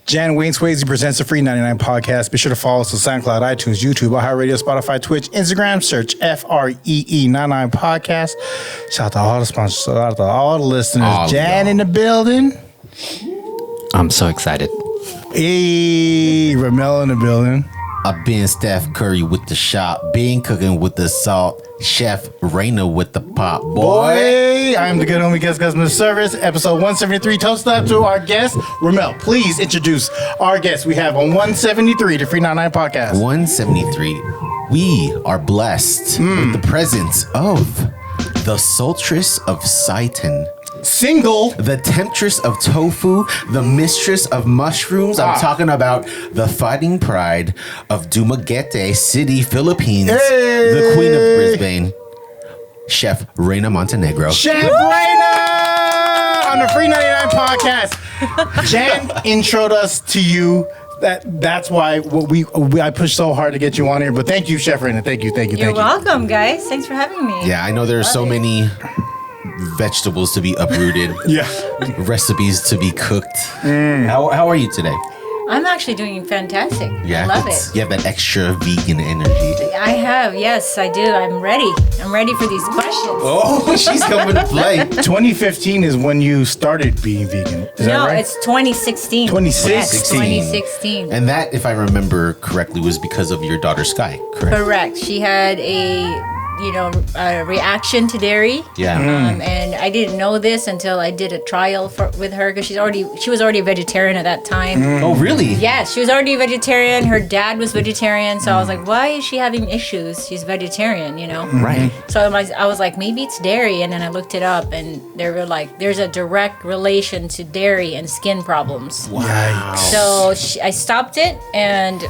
Jan Wayne Swayze presents the FREE99 podcast. Be sure to follow us on SoundCloud, iTunes, YouTube, iHeartRadio, Spotify, Twitch, Instagram. Search FREE99 podcast. Shout out to all the sponsors. Shout out to all the listeners. Jan in the building. I'm so excited. Hey, Rommel in the building. I've been Steph Curry with the shot, been cooking with the salt, Chef Reina with the pop, boy. I am the good homie guest customer service, episode 173. Toast up to our guest, Rommel. Please introduce our guest. We have on 173, the FREE99 podcast. 173. We are blessed with the presence of the sultress of Satan. Single. The temptress of tofu, the mistress of mushrooms. I'm talking about the fighting pride of Dumaguete City, Philippines. Hey. The queen of Brisbane, Chef Reina Montenegro. Chef Reina on the FREE99 podcast. Jan introed us to you. That's why I pushed so hard to get you on here. But thank you, Chef Reina. Thank you. You're welcome, guys. Thanks for having me. Yeah, I know there are so many vegetables to be uprooted. Yeah. Recipes to be cooked. How are you today? I'm actually doing fantastic. Yeah, I love it. You have that extra vegan energy. I have, yes, I do. I'm ready. I'm ready for these questions. Oh, she's coming to play. 2015 is when you started being vegan. Is that right? No, it's 2016. 2016. Yes, 2016. And that, if I remember correctly, was because of your daughter Sky, correct? Correct. She had a reaction to dairy. Yeah. And I didn't know this until I did a trial with her because she was already a vegetarian at that time. Oh, really? Yes, she was already a vegetarian. Her dad was vegetarian, so I was like, why is she having issues? She's vegetarian, Right. So I was like, maybe it's dairy, and then I looked it up, and they were like, there's a direct relation to dairy and skin problems. Wow. So I stopped it and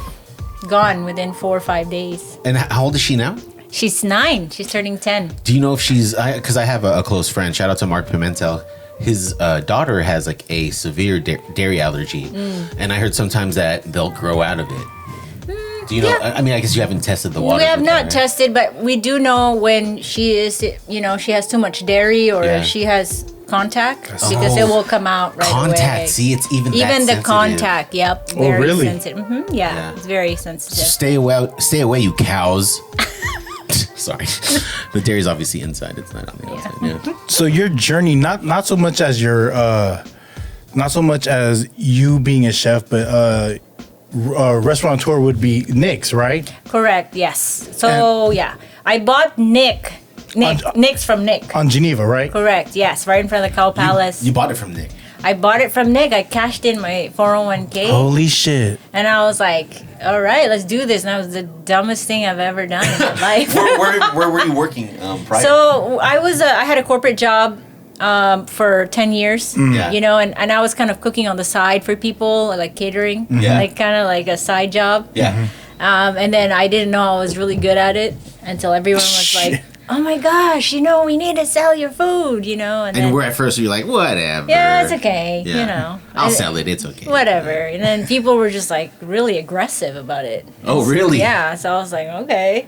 gone within 4 or 5 days. And how old is she now? She's 9. She's turning 10. Do you know if she's, because I have a close friend, shout out to Mark Pimentel. His daughter has like a severe dairy allergy. And I heard sometimes that they'll grow out of it. Do you know? Yeah. I mean, I guess you haven't tested the water. We have not right? tested, but we do know when she is, she has too much dairy or she has contact because it will come out right away. Contact, see, it's even that the sensitive. Contact, yep. Very really? sensitive. Yeah, it's very sensitive. Stay away, you cows. Sorry. The dairy's obviously inside. It's not on the outside. Yeah. So your journey, not so much as you being a chef, but restaurateur would be Nick's, right? Correct, yes. So, I bought Nick's from Nick. On Geneva, right? Correct, yes, right in front of the Cow Palace. You bought it from Nick. I bought it from Nick. I cashed in my 401k. Holy shit. And I was like, all right, let's do this. And that was the dumbest thing I've ever done in my life. Where were you working prior? So I had a corporate job for 10 years, and I was kind of cooking on the side for people, like catering, like kind of like a side job. Yeah. And then I didn't know I was really good at it until everyone was like, oh my gosh, we need to sell your food, And then, we're at first, you're like, whatever. yeah, it's okay, I'll sell it, it's okay. Whatever. And then people were just like really aggressive about it. Oh, really? Yeah, so I was like, okay.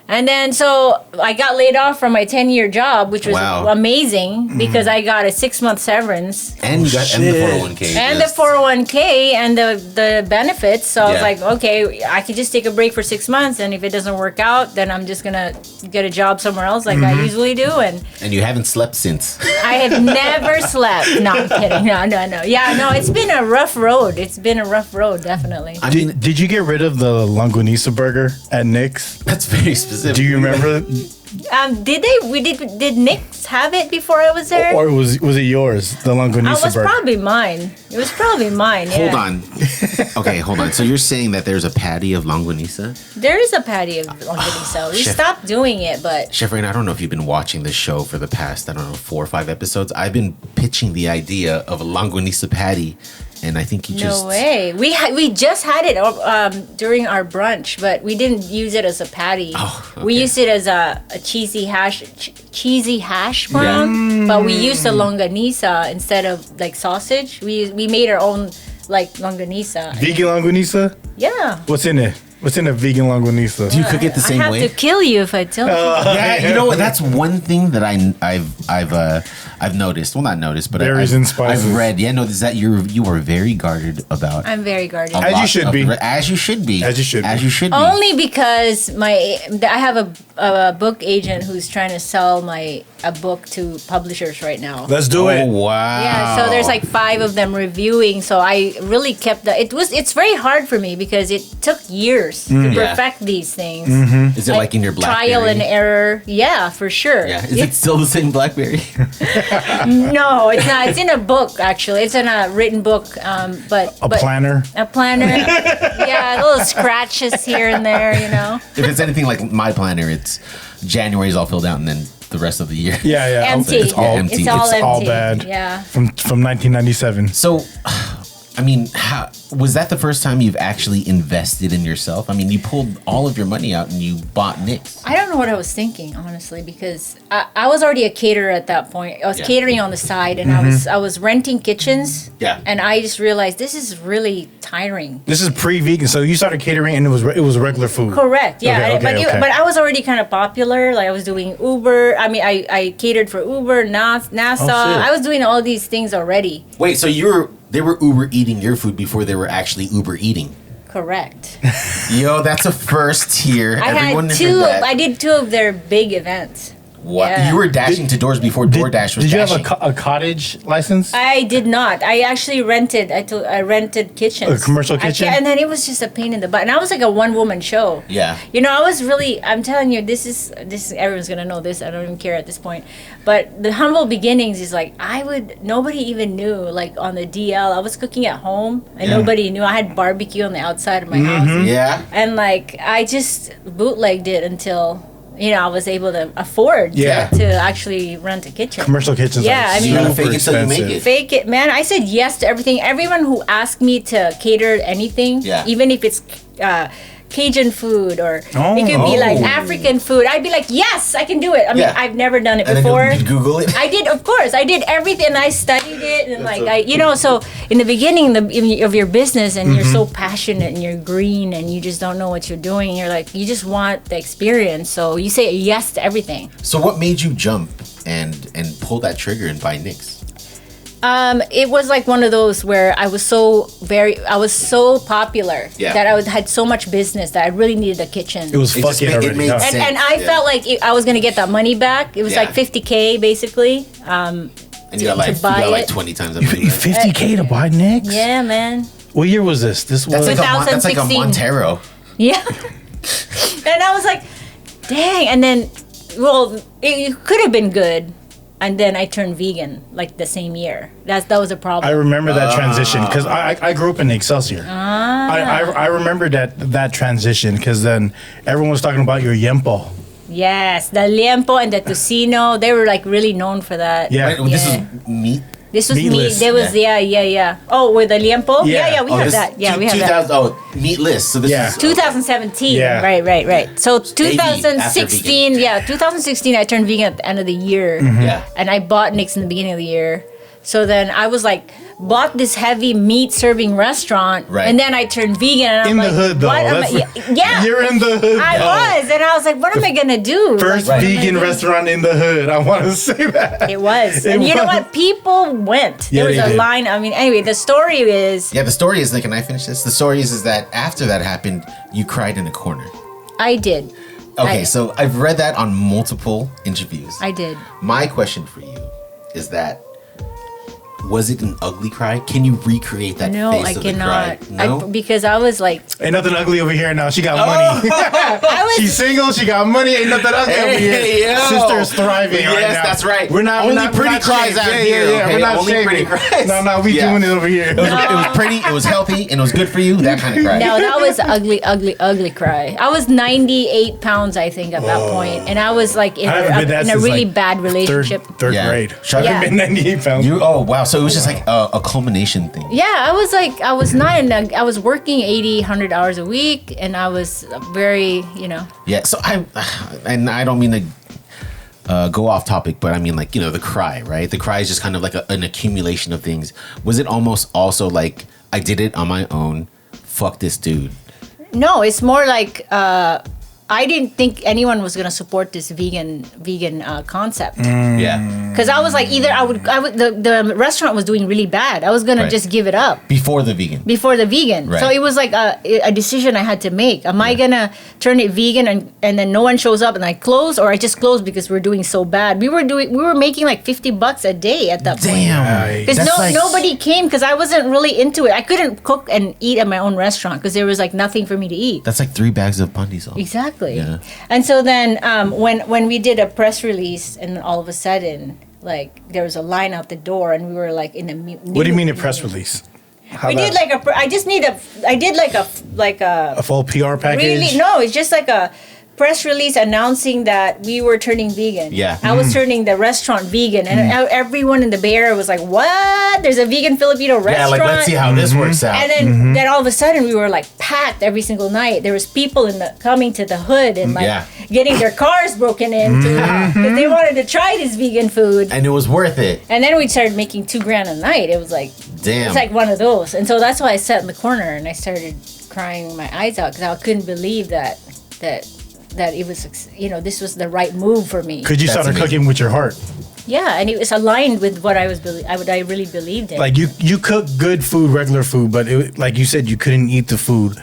And then so I got laid off from my 10-year job, which was amazing because I got a 6-month severance. And you got the 401k. And the 401k and the benefits. So I was like, okay, I could just take a break for 6 months, and if it doesn't work out, then I'm just gonna get a job somewhere else like I usually do. And you haven't slept since. I have never slept. No, I'm kidding. No. Yeah, no, it's been a rough road. It's been a rough road, definitely. Did you get rid of the longanisa burger at Nick's? That's very specific. Do you remember? Did Nick's have it before I was there? Or was it yours, the longanisa burger? It was probably mine. Hold on. Okay, hold on. So you're saying that there's a patty of longanisa? There is a patty of longanisa. We stopped doing it, but... Chef Reina, I don't know if you've been watching this show for the past, 4 or 5 episodes. I've been pitching the idea of a longanisa patty, and I think you just... No way. We just had it during our brunch, but we didn't use it as a patty. Oh, okay. We used it as a cheesy hash brown, but we used the longanisa instead of like sausage. We made our own like longanisa. Vegan longanisa? Yeah. What's in it? What's in a vegan longanisa? Do you cook it the same I have way? to kill you if I tell you. Yeah, you know what? That's one thing that I've noticed. Well, not noticed, but Berries and spices. I've read. Yeah, no, is that you are very guarded about. I'm very guarded. As you should be. As you should be. As you should be. As you should be. Only because I have a book agent who's trying to sell a book to publishers right now. Let's do it. Wow. Yeah, so there's like 5 of them reviewing. So I really kept it's very hard for me because it took years to perfect these things. Is it like in your BlackBerry? Trial and error. Yeah, for sure. Yeah. Is it still the same BlackBerry? No, it's not. It's in a book actually. It's in a written book. But A planner. A planner. Yeah, little scratches here and there. If it's anything like my planner, it's January's all filled out and then the rest of the year. Yeah. Empty. It's all empty. It's all It's empty. all bad. Yeah. From 1997. So, I mean, was that the first time you've actually invested in yourself? I mean, you pulled all of your money out and you bought Nick's. I don't know what I was thinking, honestly, because I was already a caterer at that point. I was catering on the side, and I was renting kitchens. Yeah. And I just realized this is really tiring. This is pre-vegan, so you started catering and it was regular food. Correct. Yeah. Okay. But I was already kind of popular. Like I was doing Uber. I mean, I catered for Uber, NASA. shit. I was doing all these things already. Wait, so they were Uber eating your food before they were actually Uber eating? Correct. Yo, that's a first here. Everyone I heard that. did 2 of their big events. What? Yeah. You were dashing to doors before DoorDash was Did you have dashing. a cottage license? I did not. I actually rented. I rented kitchens. A commercial kitchen? And then it was just a pain in the butt. And I was like a one-woman show. Yeah. I was really. I'm telling you, this is everyone's gonna know this. I don't even care at this point. But the humble beginnings is like nobody even knew. Like on the DL, I was cooking at home and nobody knew. I had barbecue on the outside of my house. Yeah. And like I just bootlegged it until. I was able to afford to actually rent a kitchen. Commercial kitchens. Yeah, are I mean- You gotta super fake it till you make expensive. it. Fake it, man. I said yes to everything. Everyone who asked me to cater anything, even if it's Cajun food or it could be like African food, I'd be like, yes, I can do it. I mean, I've never done it And before. then you Google it. I did, of course. I did everything. And I studied it, and so in the beginning of your business, and you're so passionate, and you're green, and you just don't know what you're doing. And you're like, you just want the experience, so you say yes to everything. So what made you jump and pull that trigger and buy Nick's? It was like one of those where I was so popular that I had so much business that I really needed a kitchen. It was fucking already. made sense. and I felt like I was gonna get that money back. It was like $50K basically. And you got to buy like it. 20 times that money. 50K to buy Nick's? Yeah, man. What year was this? This was That's like a 2016. Montero. Yeah. And I was like, dang. And then, it could have been good. And then I turned vegan like the same year. That was a problem. I remember that transition because I grew up in Excelsior. I remember that transition because then everyone was talking about your yempo. Yes, the liempo and the tocino, they were like really known for that. Yeah. Wait, this is meat. This was Meatless. meat. There was yeah. Oh, with the liempo? Yeah. Yeah, we have that. Yeah, we have that. Meatless. So this is 2017. Yeah. Right. So Baby after 2016, 2016 I turned vegan at the end of the year. Yeah. And I bought Nick's in the beginning of the year. So then I was like, bought this heavy meat serving restaurant, Right. and then I turned vegan. And I'm In the like, hood, though. what am yeah, You're in the hood. I though. was, and I was like, what am I gonna do? First Like, what am I vegan doing? restaurant in the hood. I want to say that. It was, It and you know was. what? People went. Yeah, There was they a did. line. I mean, anyway, the story is, Yeah, the story is, can I finish this? The story is that after that happened, you cried in a corner. I did. Okay, so I've read that on multiple interviews. I did. My question for you is that, was it an ugly cry? Can you recreate that No, face I of cannot. the cry? No? Because I was like, Ain't nothing ugly over here now. She got money. I was. She's single. She got money. Ain't nothing ugly over Hey, here. yo. Sister is thriving right Yes, now. that's right. We're not Only we're not, pretty we're not cries shaming. out Yeah, here, Yeah. okay? We're not Only shaming. pretty cries. No, we Yeah. doing it over here. It was pretty, it was healthy, and it was good for you. That kind of cry. No, that was ugly cry. I was 98 pounds, I think, at that point, and I was like in I haven't been that a since, really like, bad relationship. Third Yeah. grade. Shut I up. haven't been 98 pounds. Oh wow! So it was just like a culmination thing. Yeah, I was like, I was working 100 hours a week, and I was very, Yeah. So and I don't mean to go off topic, but I mean like the cry, right? The cry is just kind of like an accumulation of things. Was it almost also like I did it on my own? Fuck this dude. No, it's more like I didn't think anyone was gonna support this vegan concept. Yeah. Because I was like, either I would the restaurant was doing really bad. I was gonna Right. just give it up Before the vegan. Right. So it was like a decision I had to make. Am I gonna turn it vegan and then no one shows up and I close, or I just close because we're doing so bad? We were making like $50 a day at that point. Damn. Because That's like- nobody came because I wasn't really into it. I couldn't cook and eat at my own restaurant because there was like nothing for me to eat. That's like 3 bags of pandesal. Exactly. Yeah. And so then when we did a press release and all of a sudden like there was a line out the door and we were like in a What do you mean a press release? How We did that- like I did like a a full PR package? really no, it's just like a press release announcing that we were turning vegan. Yeah. I was turning the restaurant vegan and everyone in the Bay Area was like, "What? There's a vegan Filipino Yeah, restaurant?" like let's see how this works out. And then all of a sudden we were like packed every single night. There was people coming to the hood and like Yeah. getting their cars broken into because they wanted to try this vegan food. And it was worth it. And then we started making $2,000 a night. It was like Damn. it's like one of those. And so that's why I sat in the corner and I started crying my eyes out because I couldn't believe that it was, this was the right move for me. Because you That's started amazing. cooking with your heart. Yeah, and it was aligned with what I really believed in. Like you cook good food, regular food, but like you said, you couldn't eat the food,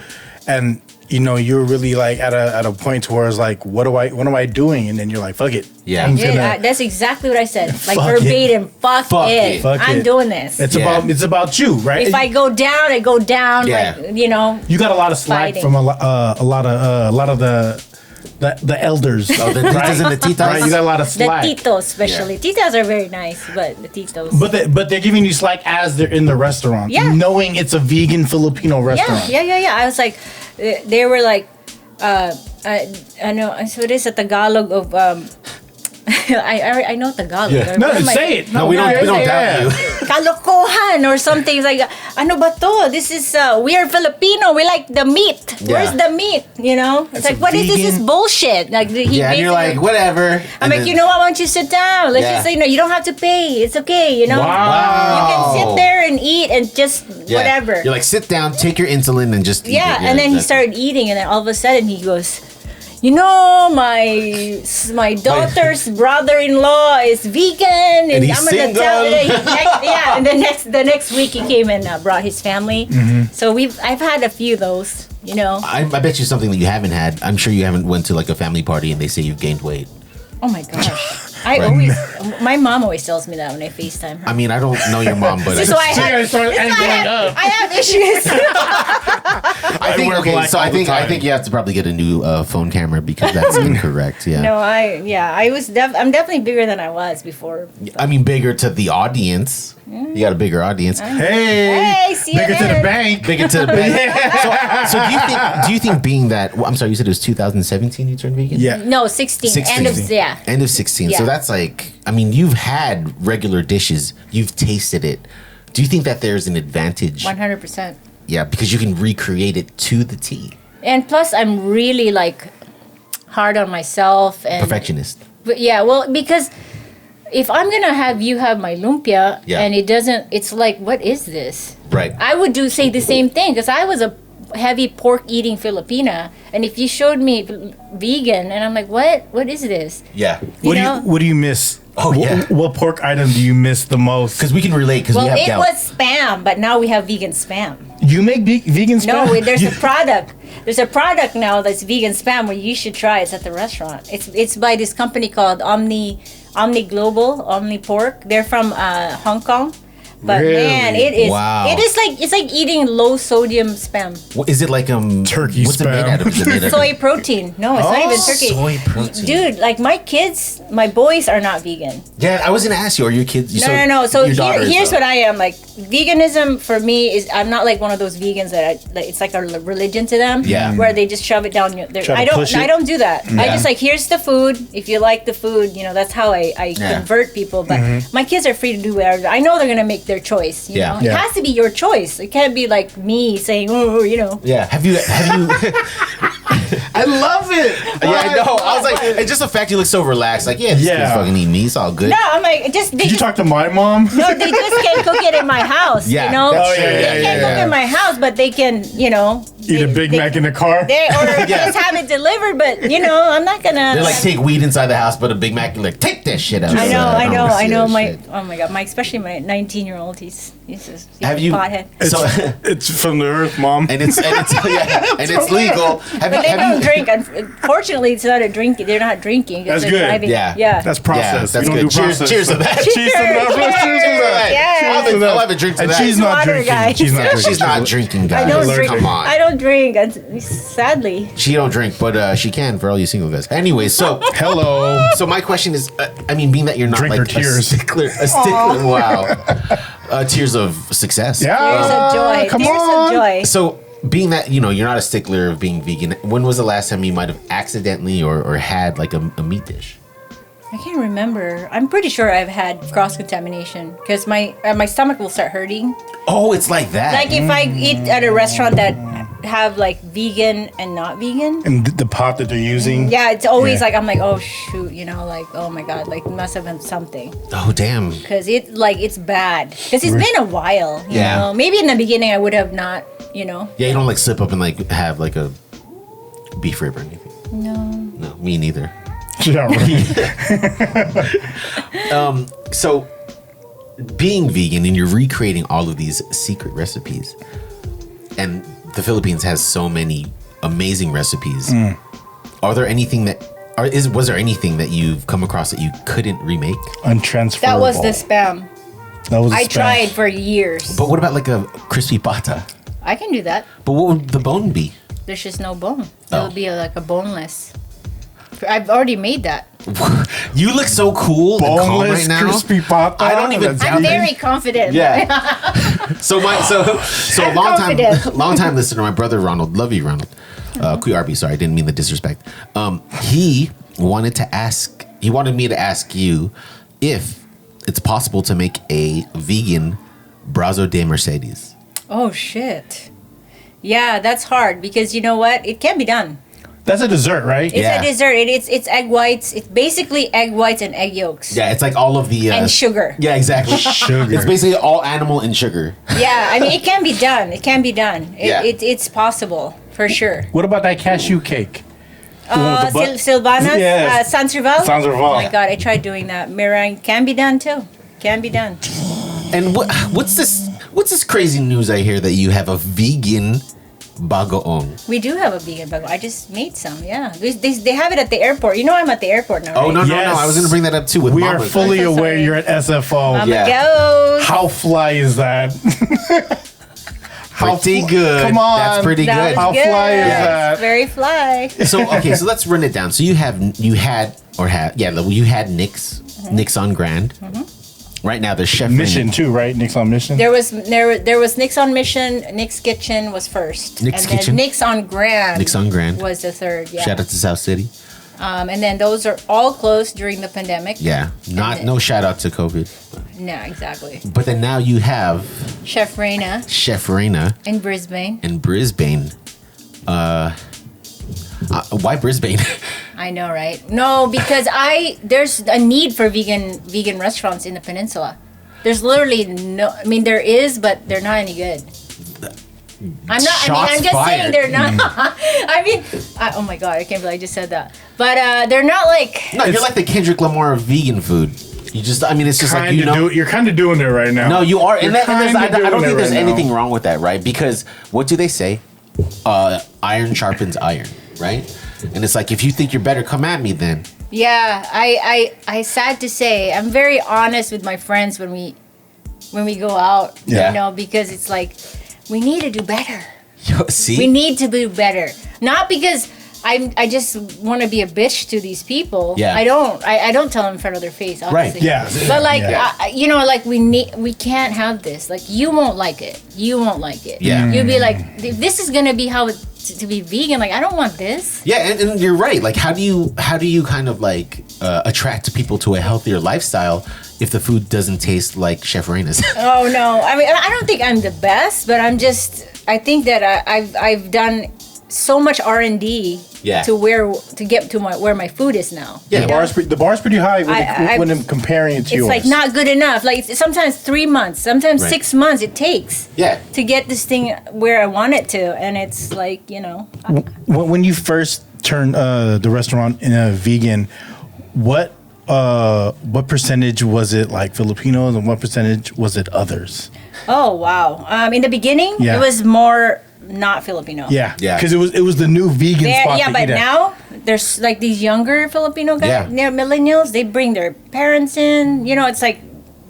and you were really like at a point to where it's like, what am I doing? And then you're like, fuck it. Yeah. I'm Yeah, gonna- that's exactly what I said. Like Fuck it. verbatim, fuck Fuck it. it. Fuck I'm it. doing this. It's Yeah. about you, right? If I go down, I go down. Yeah. Like, you got a lot of slack Fighting. from a lot of the elders. Oh, the titas and the titas. Right, you got a lot of the slack. titos, especially. Titas are very nice, but the titos. But they're giving you slack as they're in the restaurant, Yeah. knowing it's a vegan Filipino restaurant. Yeah. I was like, they were like, I know. So it is a Tagalog of. I know Tagalog. Yeah. What No, am I- say it. No, we don't doubt you. Kalokohan or something. It's like, ano ba to? This is, we are Filipino. We like the meat. Yeah. Where's the meat? It's like, a what is this? This vegan- bullshit. Like, he Yeah, and you're basically- like, whatever. I'm like, why don't you sit down? Let's Yeah. just say, you don't have to pay. It's okay, Wow. You can sit there and eat and just whatever. You're like, sit down, take your insulin, and just eat Yeah, it. and then he exactly. started eating, and then all of a sudden he goes, my daughter's brother-in-law is vegan, and he's I'm gonna tell single." and the next week he came and brought his family. So I've had a few of those, I bet you something that you haven't had. I'm sure you haven't went to like a family party and they say you've gained weight. Oh my gosh. My mom always tells me that when I FaceTime her. I mean, I don't know your mom, but This is why I have issues. I think wear okay. black So all I the think time. you have to probably get a new phone camera because that's incorrect. Yeah. No, I'm definitely bigger than I was before. I mean, bigger to the audience. You got a bigger audience. Hey, see you bigger to the later. bank. Bigger to the bank. So do you think being that? Well, I'm sorry, you said it was 2017 you turned vegan. Yeah. No, 16. 16. End of 16. So Yeah. that's like, I mean, you've had regular dishes, you've tasted it. Do you think that there's an advantage? 100%. Yeah, because you can recreate it to the T. And plus, I'm really like hard on myself and Perfectionist. But yeah, well, because if I'm gonna have you have my lumpia Yeah. and it's like, what is this? Right. I would say the same thing because I was a heavy pork eating Filipina, and if you showed me vegan, and I'm like, what is this? Yeah. What do you miss? Oh, yeah. What pork item do you miss the most? Because we can relate, because Well, we have it gout. was spam, but now we have vegan spam. You make vegan spam? No, there's a product. There's a product now that's vegan spam where you should try. It's at the restaurant. It's by this company called Omni Global, Omni Pork. They're from Hong Kong. But Really? man, it is. Wow. It's like eating low sodium spam. What, is it like Turkey what's it made spam. out of? Is it made out of- Soy protein. No, it's not even turkey. Soy protein. Dude, like my kids, my boys are not vegan. Yeah, I was gonna ask you, are your kids? No. So your daughter is, here's though. what I am. Like veganism for me is I'm not like one of those vegans it's like a religion to them. Yeah. Where they just shove it down their. Try to push it? I don't do that. I Yeah. just like here's the food. If you like the food, that's how I Yeah. convert people. But my kids are free to do whatever. I know they're gonna make their choice. You Yeah. know? Yeah. It has to be your choice. It can't be like me saying, oh, Yeah. Have you? I love it. Yeah, I know. I was like, and just the fact you look so relaxed, like, yeah, this Yeah. kid's fucking eat me. It's all good. No, I'm like they Did you just talk to my mom? no, they just can't cook it in my house. Yeah, You know, that's true. they Yeah, can't cook in my house, but they can, Eat a Big Mac in the car. Or just have it delivered, but I'm not gonna. They like take weed inside the house, but a Big Mac and like take that shit out. I know. Shit. Oh my god, especially my 19-year-old. He's Have you? pothead. It's from the earth, Mom. And it's legal. But they don't drink. Unfortunately, it's not a drink. They're not drinking. That's they're good. Driving. Yeah. That's processed. That's We don't good. do processed. Cheers to that. Cheers to that. Cheers to that. Yeah. I'll have a drink to And that. she's not Water, drinking. guys. She's not drinking. She's not drinking, guys. I don't drink. Come on. I don't drink. Sadly. She don't drink, but she can for all you single guys. Anyway, so Hello. so my question is, being that you're not Drink like her tears. a stickler, wow, tears of success. Yeah. Tears of joy. Come Tears on. of joy. So being that you're not a stickler of being vegan, when was the last time you might have accidentally or had like a meat dish? I can't remember. I'm pretty sure I've had cross contamination because my stomach will start hurting. Oh, it's like that. Like if I eat at a restaurant that have like vegan and not vegan. And the pot that they're using. Yeah, it's always Yeah. like I'm like, oh shoot, like oh my god, like it must have been something Oh damn. because it's bad because it's been a while. You Yeah. know? Maybe in the beginning I would have not. Yeah, you don't like slip up and like have like a beef rib or anything. No, me neither. Yeah, right. So being vegan and you're recreating all of these secret recipes, and the Philippines has so many amazing recipes. Are there anything that was there anything that you've come across that you couldn't remake? Untransferable. That was the spam. That was the I spam. tried for years. But what about like a crispy pata? I can do that. But what would the bone be? There's just no bone. Oh. It'll be like a boneless. I've already made that. You look so cool and calm Boneless right now. crispy pata. I don't even That's doubt I'm it. very confident. Yeah. So I'm long confident. time listener, my brother Ronald, love you Ronald. QRB, sorry, I didn't mean the disrespect. He wanted me to ask you if it's possible to make a vegan brazo de Mercedes. Oh shit. Yeah, that's hard because you know what? It can be done. That's a dessert, right? It's Yeah. a dessert. It's egg whites. It's basically egg whites and egg yolks. Yeah, it's like all of the And sugar. Yeah, exactly. Sugar. It's basically all animal and sugar. Yeah, I mean it can be done. It can be done. Yeah. It's possible for sure. What about that cashew cake? The one with the butt? Silvana's, Yes. Sanserval. Sanserval. Oh my god, I tried doing that. Meringue can be done too. Can be done. And what's this crazy news I hear that you have a vegan bagoong? We do have a vegan bago. I just made some. Yeah, they have it at the airport. You know I'm at the airport now. Oh right? no, Yes. I was gonna bring that up too. With We are Mama's. fully I'm so aware sorry. you're at SFO. Mama Yeah. goes. How fly is that? Pretty good. Come on. That's pretty That good. was How good. fly is It's that? very fly. So let's run it down. So you had Nick's on Grand. Right now, there's Chef Mission Reina. too, right? Nick's on mission. There was Nick's on Mission. Nick's Kitchen was first. Nick's and then Kitchen. Nick's on Grand. Nick's on Grand. was the third. Yeah. Shout out to South City. And then those are all closed during the pandemic. Yeah, no shout out to COVID. No, exactly. But then now you have Chef Reina Chef Reina in Brisbane. in Brisbane. Why Brisbane? I know, right? No, because there's a need for vegan restaurants in the peninsula. There's literally no. I mean, there is, but they're not any good. I'm not. Shots I'm just saying fired. they're not. Oh my god, I can't believe I just said that. But they're not like. No, you're like the Kendrick Lamar of vegan food. You just, it's just like, You're kind of doing it right now. No, you are. You're I kinda don't doing think it there's right now. anything wrong with that, right? Because what do they say? Iron sharpens iron, right? And it's like, if you think you're better, come at me then. Yeah, I sad to say, I'm very honest with my friends when we go out. Yeah. Because it's like we need to do better. See? We need to do better. Not because I just want to be a bitch to these people. Yeah. I don't tell them in front of their face. Obviously. Yeah. But like Yeah. like we can't have this. Like you won't like it. You won't like it. Yeah. You'll be like, if this is gonna be how it to be vegan. Like I don't want this. Yeah, and you're right. Like, how do you kind of like attract people to a healthier lifestyle if the food doesn't taste like Chef Reina's? Oh no! I mean, I don't think I'm the best, but I think that I've done so much R&D Yeah. to get to where my food is now. Yeah. you The know? bar's pretty high I- when I'm comparing it to It's yours. like not good enough. Like sometimes 3 months, sometimes Right. 6 months it takes Yeah. to get this thing where I want it to, and it's like When you first turned the restaurant vegan, what percentage was it like Filipinos and what percentage was it others? oh wow. In the beginning, Yeah. it was more not Filipino. Yeah, Yeah. because it was the new vegan spot. Yeah, to but eat at. now there's like these younger Filipino guys, Yeah. they're millennials. They bring their parents in. It's like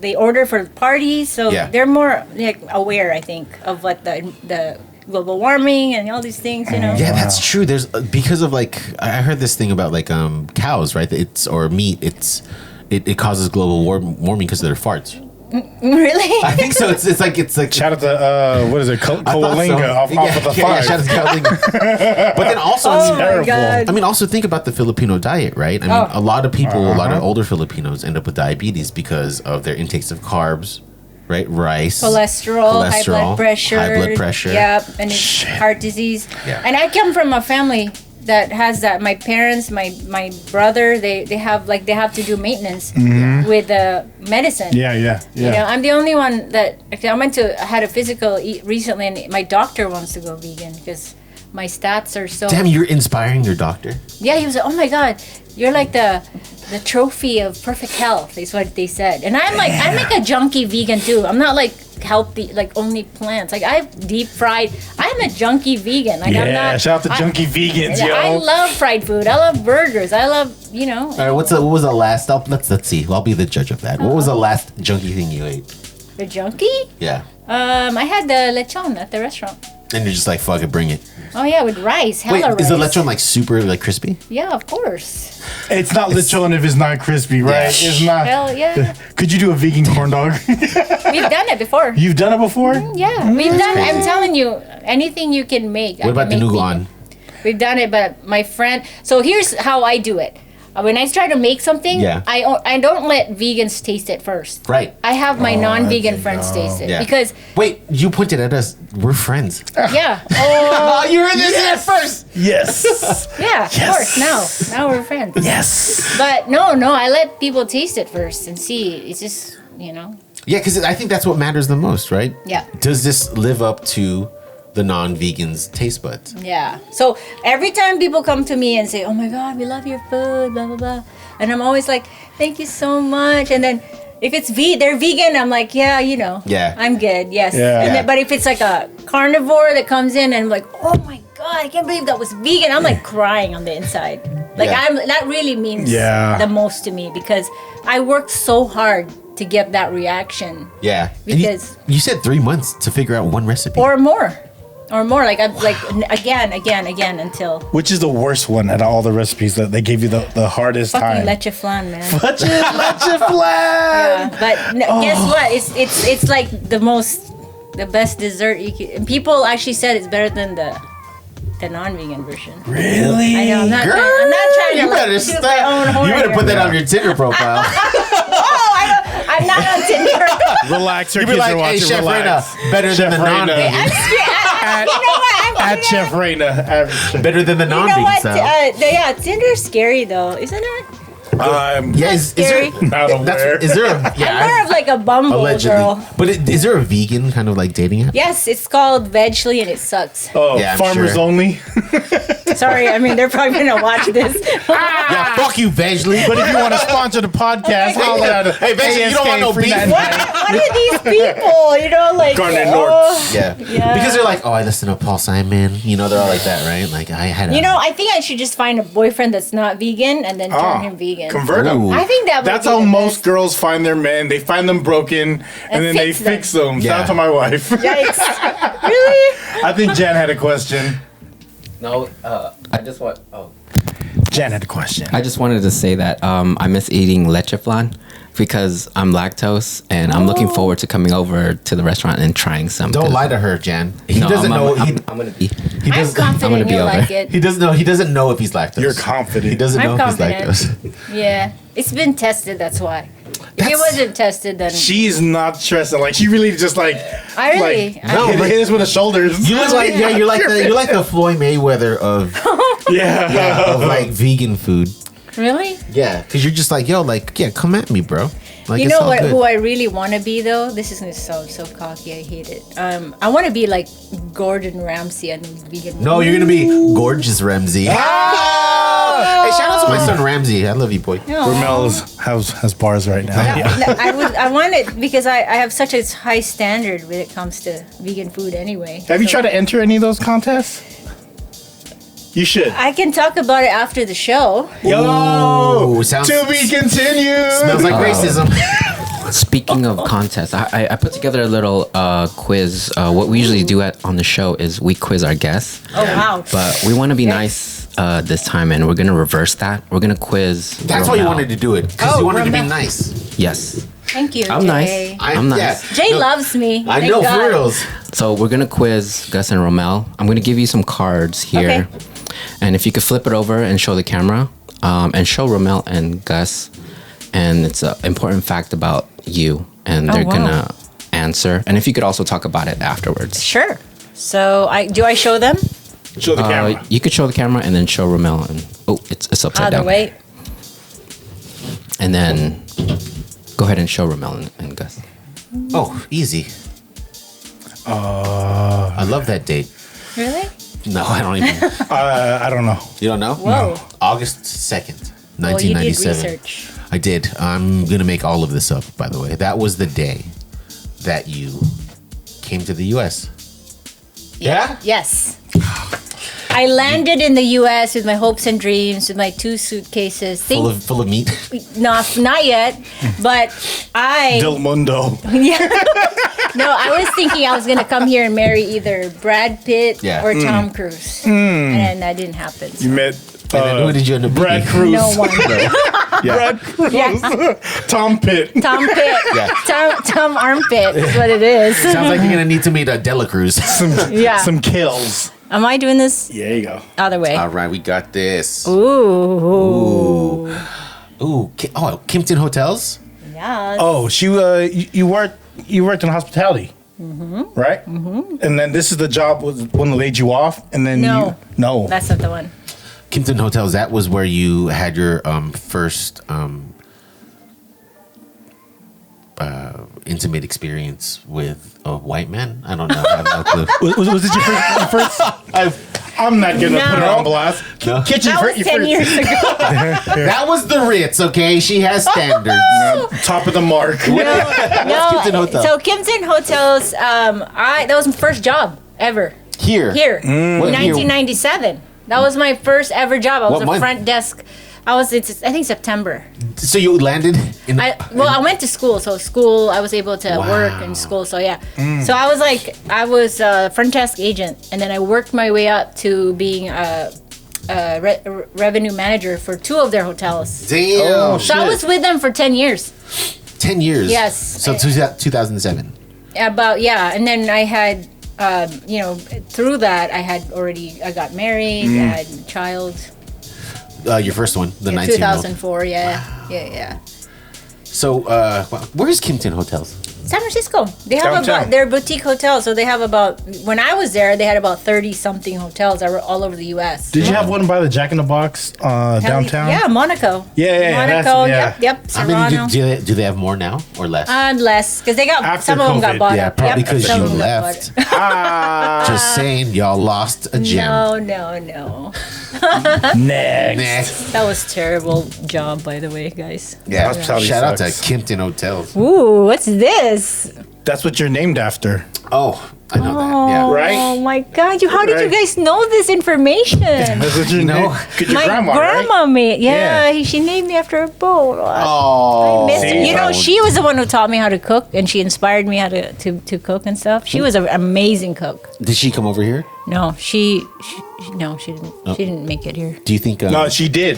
they order for parties, so Yeah. they're more like aware, I think, of what the global warming and all these things. Yeah, that's true. There's because of like I heard this thing about like cows, right? Or meat. It causes global warming because of their farts. Really? I think so. It's like Shout out to what is it, Coalinga off of the five. shout out to Coalinga. But then also, Oh my God. I mean, also think about the Filipino diet, right? I mean, a lot of people, a lot of older Filipinos end up with diabetes because of their intakes of carbs, right? Rice, cholesterol, high blood pressure. Yep, and it's heart disease. Yeah. And I come from a family that has that. My parents, my brother, they have to do maintenance with the medicine. Yeah. I'm the only one that I had a physical recently, and my doctor wants to go vegan because my stats are so. Damn, you're inspiring your doctor. Yeah, he was like, "Oh my God, you're like the trophy of perfect health," is what they said. And I'm like a junkie vegan too. I'm not like healthy, like only plants. Like I've deep fried. I'm a junkie vegan. Like I'm not. Shout out to junkie vegans, yo. I love fried food. I love burgers. I love All right, what was the last? Let's see. I'll be the judge of that. What was the last junky thing you ate? the junkie. Yeah, I had the lechon at the restaurant. and you're just like, fuck it, bring it. Oh yeah, with rice. Wait, Hella rice. is the lechon like super like crispy? Yeah, of course. It's not lechon if it's not crispy, right? Yeah. It's not. Hell yeah. Could you do a vegan corn dog? We've done it before. You've done it before? Yeah, we've done. I'm telling you, anything you can make. What about the nougat? We've done it, but my friend. So here's how I do it. When I try to make something, Yeah. I don't let vegans taste it first. Right. I have my non-vegan friends taste it Yeah. because Wait, you pointed at us. We're friends. yeah. Oh you were this at first. Yes. yeah, of course. Now we're friends. Yes. But no, I let people taste it first and see. It's just Yeah, because I think that's what matters the most, right? Yeah. Does this live up to the non-vegans' taste buds? Yeah. So every time people come to me and say, "Oh my God, we love your food," blah blah blah, and I'm always like, "Thank you so much." And then if it's they're vegan, I'm like, "Yeah, Yeah. I'm good." Yes. Yeah. And then, but if it's like a carnivore that comes in and I'm like, "Oh my God, I can't believe that was vegan," I'm like crying on the inside. Like Yeah. that really means Yeah. the most to me because I worked so hard to get that reaction Yeah. And Because- you said 3 months to figure out one recipe. or more. Like I'm like again until Which is the worst one out of all the recipes that they gave you the hardest fucking time? leche flan, man. Leche flan. But guess what? It's like the best dessert you can. And people actually said it's better than the non-vegan version. Really? I know. I'm not Girl, trying to you better toot my own stop. horn You better here. put that on your Tinder profile. I'm not on Tinder. Relax, your You be kids like, are hey, watching. Chef Reina, Relax. better Chef than the Reina. non-vegan. You know what? At Chef Reina. Better than the You know non-vegan what? style. Yeah, Tinder's scary though, isn't it? Yeah, is scary. there? Not aware. Is there a? Yeah, I'm more of like a Bumble allegedly. girl. But is there a vegan kind of like dating app? Yes, it's called Vegly and it sucks. Oh, Yeah, I'm farmers sure. only. Sorry, I mean they're probably gonna watch this. Yeah, fuck you, Vegly. But if you want to sponsor the podcast, holler at us. Hey, Veggie, you don't want no beef? What are these people? Like Garnet Yeah. Yeah. Because they're like, oh, I listen to Paul Simon. They're all like that, right? Like, I had a... I think I should just find a boyfriend that's not vegan and then turn him vegan. Convert them. Ooh. I think that would That's be how the most best. girls find their men. They find them broken and then they fix them. fix them. Yeah. Shout out to my wife. Yikes. Really? I think Jan had a question. No, I just want. Oh, Jan had a question. I just wanted to say that I miss eating leche flan because I'm lactose, and I'm looking forward to coming over to the restaurant and trying some. Don't 'cause- lie to her, Jan. He No, doesn't know. I'm gonna be. He I'm does. confident gonna be you'll over. like it. He doesn't know. He doesn't know if he's lactose. You're confident. He doesn't I'm know confident. if he's lactose. Yeah. It's been tested, that's why. If it wasn't tested, then She's not stressing. Like she really just like. I really. Like, no, hit us with the shoulders. You look like you're like the Floyd Mayweather of of like vegan food. Really? Yeah, because you're just like, yo, like, yeah, come at me, bro. Like, You it's know all what? good. Who I really want to be though? This is gonna sound so cocky. I hate it. I want to be like Gordon Ramsay on these vegan. No, you're gonna be gorgeous Ramsey. Hey, shout out to my son Ramsey. I love you, boy. Rommel has bars right now. I want it because I have such a high standard when it comes to vegan food anyway. Have you tried to enter any of those contests? You should. I can talk about it after the show. Ooh, sounds To be continued. smells like racism. Speaking of contests, I put together a little quiz. What we usually do on the show is we quiz our guests, Oh wow! but we want to be nice this time, and we're gonna reverse that. We're gonna quiz. That's why you Rommel. wanted to do it, because Oh, you wanted to be Rommel. nice. Yes, Thank you. I'm Jay. nice. I'm nice. Jay loves me. I Thank know, God. for reals. So we're gonna quiz Gus and Rommel. I'm gonna give you some cards here, Okay. and if you could flip it over and show the camera, and show Rommel and Gus, and it's an important fact about you, and they're wow. gonna answer. And if you could also talk about it afterwards. Sure. So I show them? Show the camera. You could show the camera and then show Rommel, and it's upside Either down. way. And then go ahead and show Rommel and Gus. Oh, easy. I love that date. Really? No, I don't even. I don't know. You don't know? Whoa. August 2nd, Well, you did 1997. research. I did. I'm going to make all of this up, by the way. That was the day that you came to the U.S. Yeah? Yes. I landed in the U.S. with my hopes and dreams, with my 2 suitcases. Full of meat. Not yet, but I. Del Mundo. Yeah. No, I was thinking I was gonna come here and marry either Brad Pitt Yeah. or Tom Cruise, and that didn't happen. You met And then who did you end up Brad meeting? Cruz. No one. Brad Cruz. Yeah. Tom Pitt. Tom Pitt. Yeah. Tom Armpit is what it is. Sounds like you're going to need to meet Dela Cruz. Yeah. Some kills. Am I doing this Yeah, you go. other way? All right, we got this. Ooh. Ooh, Kimpton Hotels? Yeah. Oh, you worked in hospitality, right? And then this is the job when they laid you off, and then No. no. That's not the one. Kimpton Hotels, that was where you had your first intimate experience with a white man? I don't know. I have no clue. Was it your first? I'm not gonna put it No. on blast. No. Kitchen That was 10 years ago. That was the Ritz, okay? She has standards. Top of the mark. No. Kimpton Hotel? So Kimpton Hotels, that was my first job ever. Here. Here, What year? 1997. That was my first ever job. I was What a month? front desk. I think September. So you landed in I went to school. So I was able to work in school. So yeah. So I was a front desk agent, and then I worked my way up to being a revenue manager for 2 of their hotels. Damn. So I was with them for 10 years. 10 years. Yes. So 2007. And then I had, through that I got married, I had a child. Your first one, the 19-year-old. 2004, yeah. So, where's Kimpton Hotels? San Francisco. They have Downtown. they're boutique hotels. So they have when I was there, they had about 30 something hotels that were all over the U.S. Did you have one by the Jack in the Box downtown? Yeah, Monaco. Yeah, Monaco. that's- Yep. How Serrano. many do they have more now or less? Less, because they got After some of them got COVID, bought yeah, up. probably Yep, 'cause some you of them got left. bought up. Just saying, y'all lost a gem. No. Next. That was terrible job, by the way, guys. Yeah, Hospitality shout out to sucks. Kimpton Hotels. Ooh, what's this? That's what you're named after, Oh, I know that. Yeah. right? Oh my God! How did you Right. guys know this information? That's what you're know, Your My grandma, grandma right? made. Yeah, Yeah. she named me after a boat. Oh, Miss her. See, You know, that she was the one who taught me how to cook, and she inspired me how to cook and stuff. She was an amazing cook. did she come over here? No, she didn't. She didn't make it here. Do you think? No, she did.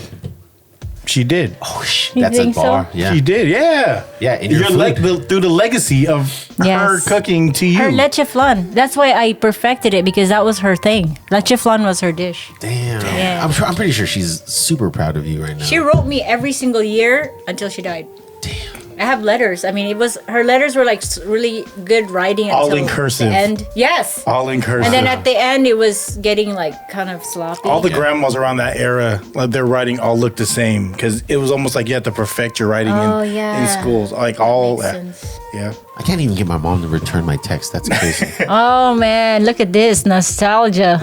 She did. Oh, You that's a think so? bar. Yeah. She did. Yeah. Yeah, in your food. through the legacy of her Yes. cooking to you. Her leche flan. That's why I perfected it, because that was her thing. Leche flan was her dish. Damn. Yeah. I'm pretty sure she's super proud of you right now. She wrote me every single year until she died. Damn. I have letters. I mean, her letters were like really good writing All until in cursive. the end. Yes. All in cursive. And then at the end, it was getting like kind of sloppy. all the grandmas around that era, like their writing all looked the same because it was almost like you had to perfect your writing in schools. Like all Makes that. sense. Yeah. I can't even get my mom to return my text. That's crazy. Oh man, look at this nostalgia.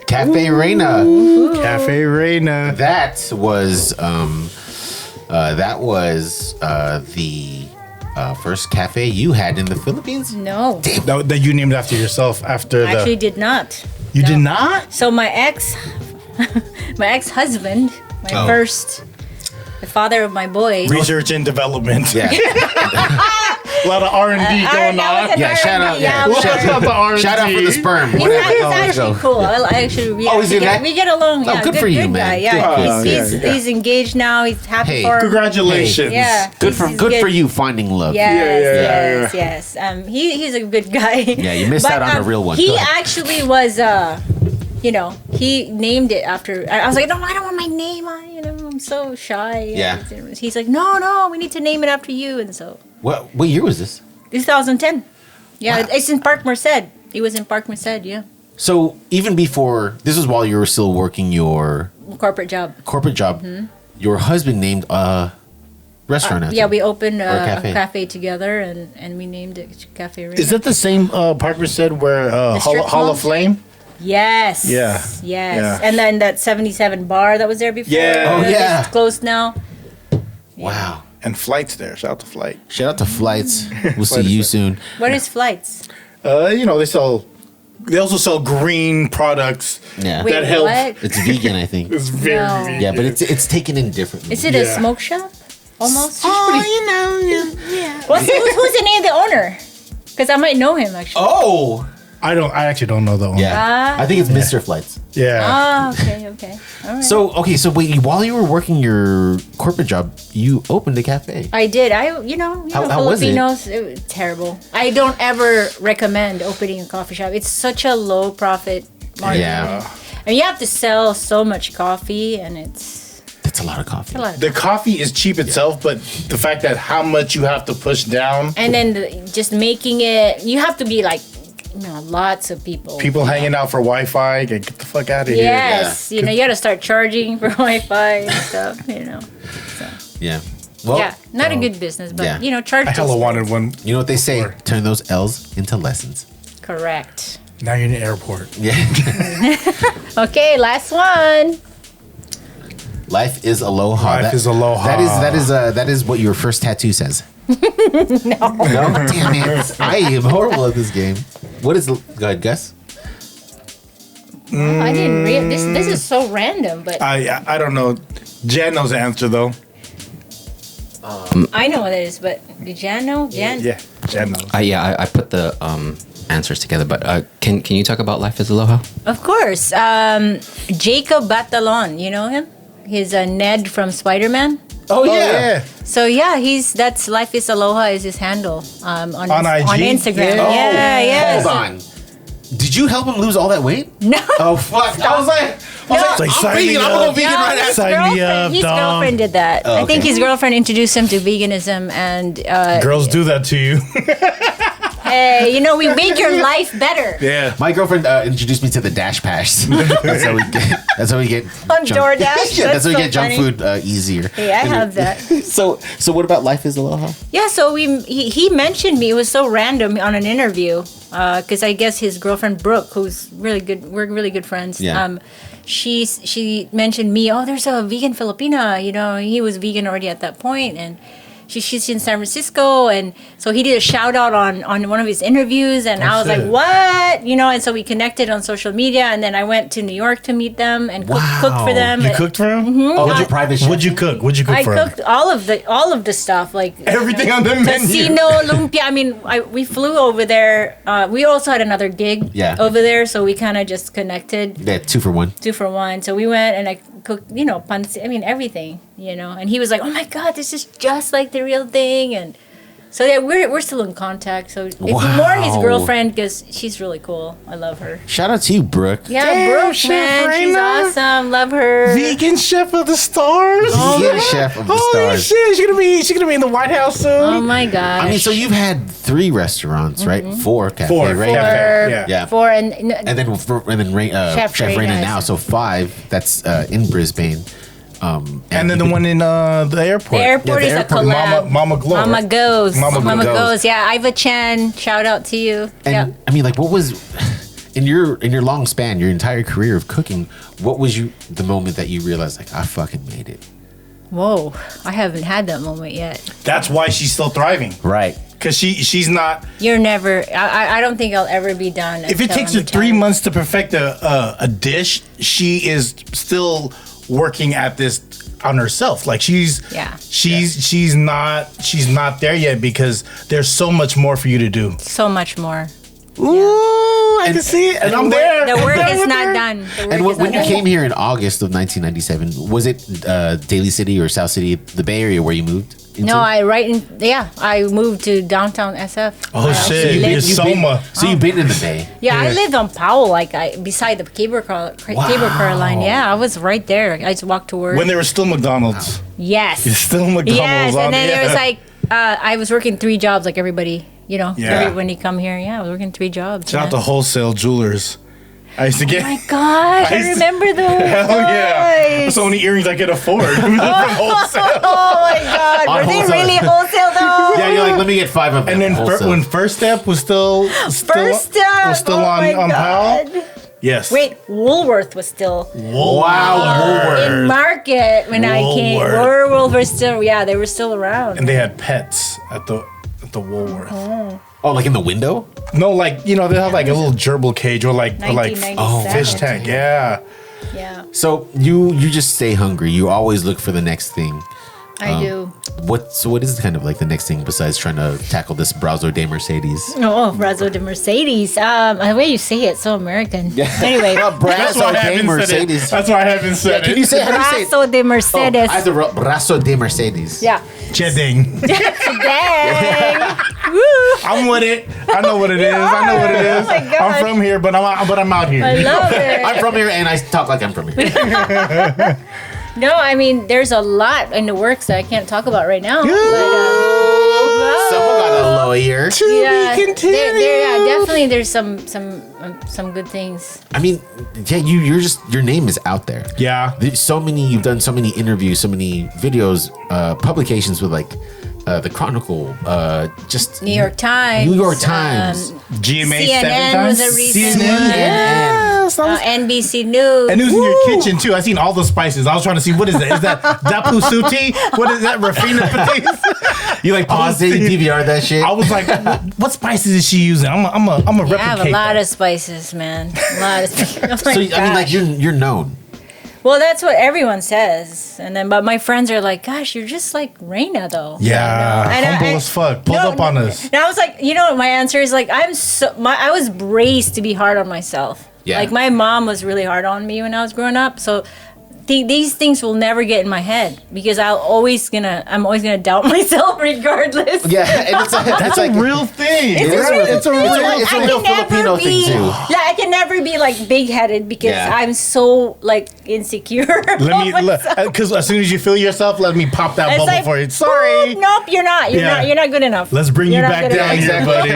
Cafe Reina. Cafe Reina. That was the first cafe you had in the Philippines. No, That you named after yourself after I actually did not. You did not? So my ex-husband, the father of my boy. Research and development. Yeah. A lot of R&D going that was on. an Yeah, shout out. Yeah, Yeah, shout out to R&D. Shout out for the sperm. He's Whatever. actually cool. I actually, we, Oh, is he that? we get along. Oh, Yeah, good for you, good man. guy. Good Yeah, for you. he's engaged now. He's happy Hey, for him. Congratulations. Yeah, Good he's for you finding love. Yes, yes. He's a good guy. Yeah, you missed out on a real one. He Go ahead. actually was, he named it after. I was like, no, I don't want my name on. I'm so shy. Yeah. He's like, no, we need to name it after you, and so What year was this? 2010. Yeah, Wow. it's in Park Merced. He was in Park Merced. Yeah, So even before this was while you were still working your corporate job. corporate job, your husband named a restaurant after Yeah, you. we opened Or a cafe. cafe together, and we named it Cafe Reina. Is that the same Parker said where strip Hall mall? of Flame? Yes. Yeah. Yes. Yeah. And then that 77 bar that was there before. Yeah. Oh, yeah. It's closed now. Wow. And Flight's there. Shout out to Flight. Shout out to Flights. We'll see Flight you is soon. What is Flights? They also sell green products Yeah. Wait, that help. what? It's vegan, I think. It's very No. vegan. Yeah, but it's taken in differently. Is it a Yeah. smoke shop? Almost? yeah. Who's the name of the owner? Because I might know him actually. Oh. I actually don't know that one. Yeah. Ah. I think it's Mr. Flights. Yeah. Ah, okay. All right. So wait, while you were working your corporate job, you opened a cafe. I did. How was it? Filipinos, it was terrible. I don't ever recommend opening a coffee shop. It's such a low profit margin. Yeah. And you have to sell so much coffee, and it's That's a lot of coffee. a lot. The coffee is cheap itself, but the fact that how much you have to push down, And then just making it, you have to be like, lots of people. people hanging out for Wi-Fi, get the fuck out of here. Yes, you got to start charging for Wi-Fi and stuff. So, Yeah. Well, yeah, not a good business, but yeah. charge. I hella till- wanted one. you know what they say? Turn those L's into lessons. Correct. Now you're in the airport. Yeah. Okay, last one. Life is aloha. Life is aloha. That is what your first tattoo says. No. Damn it! I am horrible at this game. What is? Go ahead, Gus. I didn't read this. This is so random, but I don't know. Jan knows the answer though. I know what it is. But did Jan know? Jan? Yeah, Jan knows. I put the answers together, but can you talk about Life is Aloha? Of course. Jacob Batalon, you know him? He's Ned from Spider-Man. Oh yeah. So that's Life is Aloha is his handle on IG? on Instagram. Yeah. Yeah. Hold on. Did you help him lose all that weight? No. Oh fuck! I was like, It's like, I'm sign me vegan. I'm gonna go up. vegan right his after. Sign me up, his dog. girlfriend did that. Oh, I think okay. his girlfriend introduced him to veganism, and Girls do that to you. hey, we make your life better. Yeah. My girlfriend introduced me to the Dash Pass. That's how we get. That's how we get On DoorDash? Yeah, that's how we That's get so junk funny. food easier. Hey, I have that. So what about Life is Aloha? Yeah, so he mentioned me. It was so random on an interview because I guess his girlfriend Brooke, who's really good, we're really good friends. Yeah. She mentioned me. Oh, there's a vegan Filipina. He was vegan already at that point, and she's in San Francisco, and so he did a shout out on one of his interviews, and I was shit. like, what? And so we connected on social media, and then I went to New York to meet them and cook for them. You cooked for him? Oh, what's your private chef? What'd you cook? What'd you cook I for him? cooked all of the stuff, like Everything on the menu. casino, lumpia. I mean, we flew over there. We also had another gig over there, so we kind of just connected Yeah, 2 for 1. 2 for 1. So we went and I cooked, pancit. I mean, everything, And he was like, "Oh my God, this is just like the real thing." And So yeah, we're still in contact. So it's more his girlfriend because she's really cool. I love her. Shout out to you, Brooke. Yeah, Damn, Brooke, Chef man, she's Reina. awesome. Love her. Vegan chef of the stars. Vegan chef of the Holy stars. shit, she's gonna be in the White House soon. Oh my gosh. I mean, so you've had 3 restaurants, right? 4 Cafe Four. Reina. Cafe. Yeah. Four and Chef Chef Reina Reina now, is- so 5. That's in Brisbane. And then the one in the airport. The airport the is a airport, collab. Mama Glow. Mama goes. Mama Goes. Yeah, Iva Chen. Shout out to you. And Yeah. I mean, like, what was in your long span, your entire career of cooking? What was the moment that you realized, like, I fucking made it? Whoa, I haven't had that moment yet. That's why she's still thriving. Right. Because she's not. You're never. I don't think I'll ever be done. If it until takes I'm her 3 retired. months to perfect a dish, she is still working at this on herself. Like she's not there yet because there's so much more for you to do. So much more. Ooh, I can see it, and I'm there. The work I'm is not there. done. The work And is when not you done. came here in August of 1997, was it Daly City or South City, the Bay Area, where you moved into? No, I moved to downtown SF. Oh shit, you've you're been- Soma. So you've been in the Bay. Yeah, I Yeah. lived on Powell, beside the cable car line. Yeah, I was right there. I just walked to work. When there was still McDonald's. Yes. It's still McDonald's. Yes, on and then the- there was like I was working 3 jobs like everybody. Yeah. When you come here, I was working 3 jobs. Shout out to man. wholesale jewelers. I used to get. Oh my gosh, I I used to- remember those. Hell yeah! Guys. So many earrings I could afford from wholesale. Oh my god, On were they wholesale. really wholesale though? Yeah, you're like, let me get 5 of them. And then wholesale. when First Step was still First Step was still oh my on God. Powell. Yes. Wait, Woolworth was still Wow, in market when I came. Woolworth. Woolworth was still, they were still around. And they had pets at the Woolworth. Oh, like in the window? No, like they have like a little gerbil cage or like 1997. fish tank. Yeah. Yeah, So you just stay hungry. You always look for the next thing. I do. What is kind of like the next thing besides trying to tackle this Brazo de Mercedes? Oh, Brazo de Mercedes. The way you say it, so American. Anyway, That's why I haven't said it. That's why I haven't said Can it. you say how do you say it? Brazo de Mercedes. Oh, I have the Brazo de Mercedes. Yeah. Chedding. Dang. Woo. I'm with it. I know what it is. I know what it is. Oh my God. I'm from here, but I'm out here. I love it. I'm from here and I talk like I'm from here. No, I mean, there's a lot in the works that I can't talk about right now. But, Someone got a lawyer. yeah, continued. definitely. There's some good things. I mean, yeah, your name is out there. Yeah. You've done so many interviews, so many videos, publications with like the Chronicle, just New York Times. New York Times. GMA CNN 7 times. was a recent CNN. one. Yes. NBC News. And it was in your kitchen too. I seen all the spices. I was trying to see what is that? Is that Dapu Suti? What is that? Rafina Patis? You like pause it, DVR that shit. I was like, what spices is she using? I'm a replicate. I have a lot that. of spices, man. A lot of spices. Oh my So I mean, like gosh. you're known. Well, that's what everyone says, and then but my friends are like, "Gosh, you're just like Reina, though." Yeah, And humble as fuck. Pulled up on us. And I was like, my answer is like, I was raised to be hard on myself. Yeah. Like my mom was really hard on me when I was growing up, so. These things will never get in my head because I'm always gonna doubt myself regardless. Yeah, and That's a real thing. It's right? a real- It's a real it's a I real can Filipino never thing be, too. Yeah, I can never be like big-headed because Yeah. I'm so like insecure. Because as soon as you feel yourself, let me pop that It's bubble like, for you. Sorry. boop, nope, you're not. Yeah. You're not good enough. Let's bring You're you not back good down enough. here, buddy.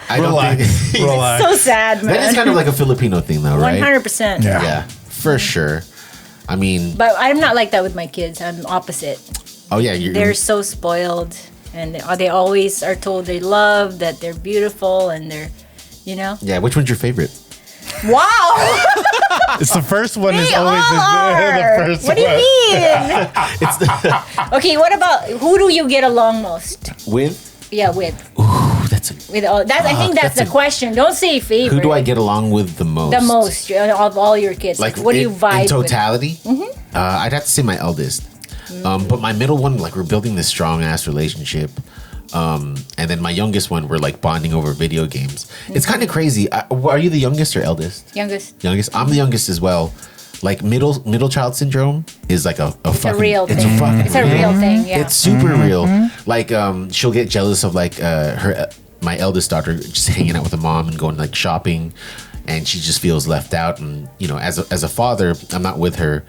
I don't Relax. think Relax. So sad, man. that is kind of like a Filipino thing, though, right? 100%. Yeah. Yeah, for sure. I mean, But I'm not like that with my kids. I'm opposite. oh yeah, They're so spoiled, and they always are told they're loved, that they're beautiful, and they're, yeah. Which one's your favorite? Wow. It's the first one They is always all the are. first What do you one. mean? It's the Okay, what about who do you get along most? with. Yeah, with That's a. all that. I think that's that's the a- question. Don't say favorite. Who do I get along with the most? the most of all your kids? Like, what do you vibe in with? totality? I'd have to say my eldest, but my middle one, like we're building this strong ass relationship, and then my youngest one, we're like bonding over video games. It's kind of crazy. Are you the youngest or eldest? Youngest. Youngest. I'm the youngest as well. like middle child syndrome is like a fucking real it's thing. a fucking It's a real thing. Yeah. It's super real. Like she'll get jealous of like my eldest daughter just hanging out with her mom and going like shopping, and she just feels left out. And you know, as a father, I'm not with her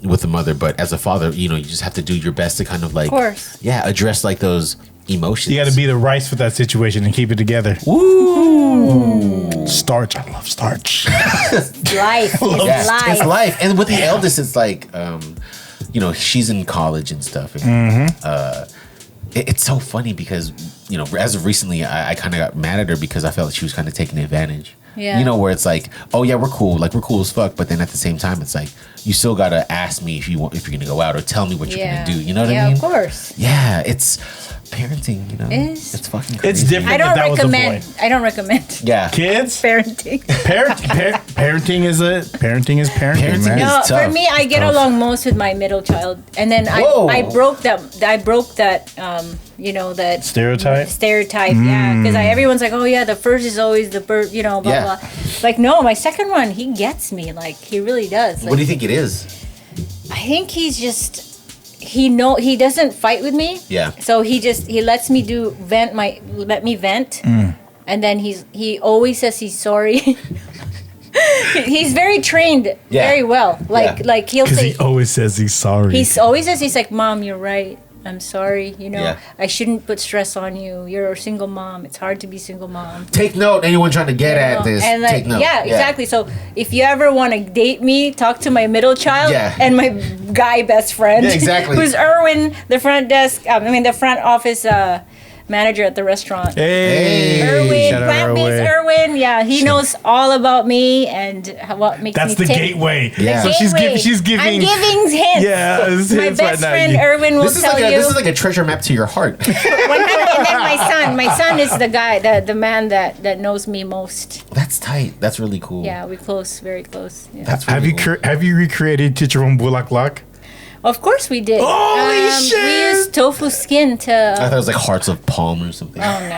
with the mother, but as a father, you know, you just have to do your best to kind of like, Of course. yeah, address like those emotions. You got to be the rice for that situation and keep it together. Woo! Starch. I love starch. Life. It's Yeah, life. it's life. And with the eldest, it's like, you know, she's in college and stuff. And, it's so funny because, you know, as of recently, I kind of got mad at her because I felt like she was kind of taking advantage. Yeah. You know, where it's like, oh yeah, we're cool as fuck, but then at the same time, it's like you still gotta ask me if you're gonna go out or tell me what you're gonna do. You know what I mean? Yeah, of course. Yeah, it's parenting. You know, It's- it's fucking crazy. It's different. I don't That was the recommend. point. I don't recommend Yeah, Kids, parenting. parenting is parenting, Parenting man. is- No, tough. for me, I get Tough. along most with my middle child, and then Whoa. I broke that. You know, that Stereotype? Stereotype, yeah. Because everyone's like, oh yeah, the first is always the birth. You know, blah Yeah. blah. Like no, my second one, he gets me. Like he really does. Like, what do you think it is? I think he's just he doesn't fight with me. Yeah. So he lets me let me vent, and then he always says he's sorry. He's very trained, Yeah. very well. Like he'll Because say he always says he's sorry. he's always says he's like, Mom, you're right. I'm sorry. You know, Yeah. I shouldn't put stress on you. You're a single mom. It's hard to be single mom. Take note, anyone trying to get You at know? this. And like, take note. yeah, exactly. So if you ever want to date me, talk to my middle child Yeah. and my guy best friend. Yeah, exactly. Who's Erwin, the front office manager at the restaurant. Hey, Erwin, shout out plant-based Erwin. Yeah, he knows all about me and what makes That's me the tick. gateway. Yeah. So she's giving. I'm giving hints. Yeah, it's My hints best right now. friend You- Erwin will This is tell like you. this is like a treasure map to your heart. And then my son is the guy, the man that knows me most. That's tight. That's really cool. Yeah, we're close, very close. Yeah. That's Have really you cool. have you recreated Chicharon Bulaklak? Of course we did. Holy shit! We used tofu skin to. I thought it was like hearts of palm or something. Oh no,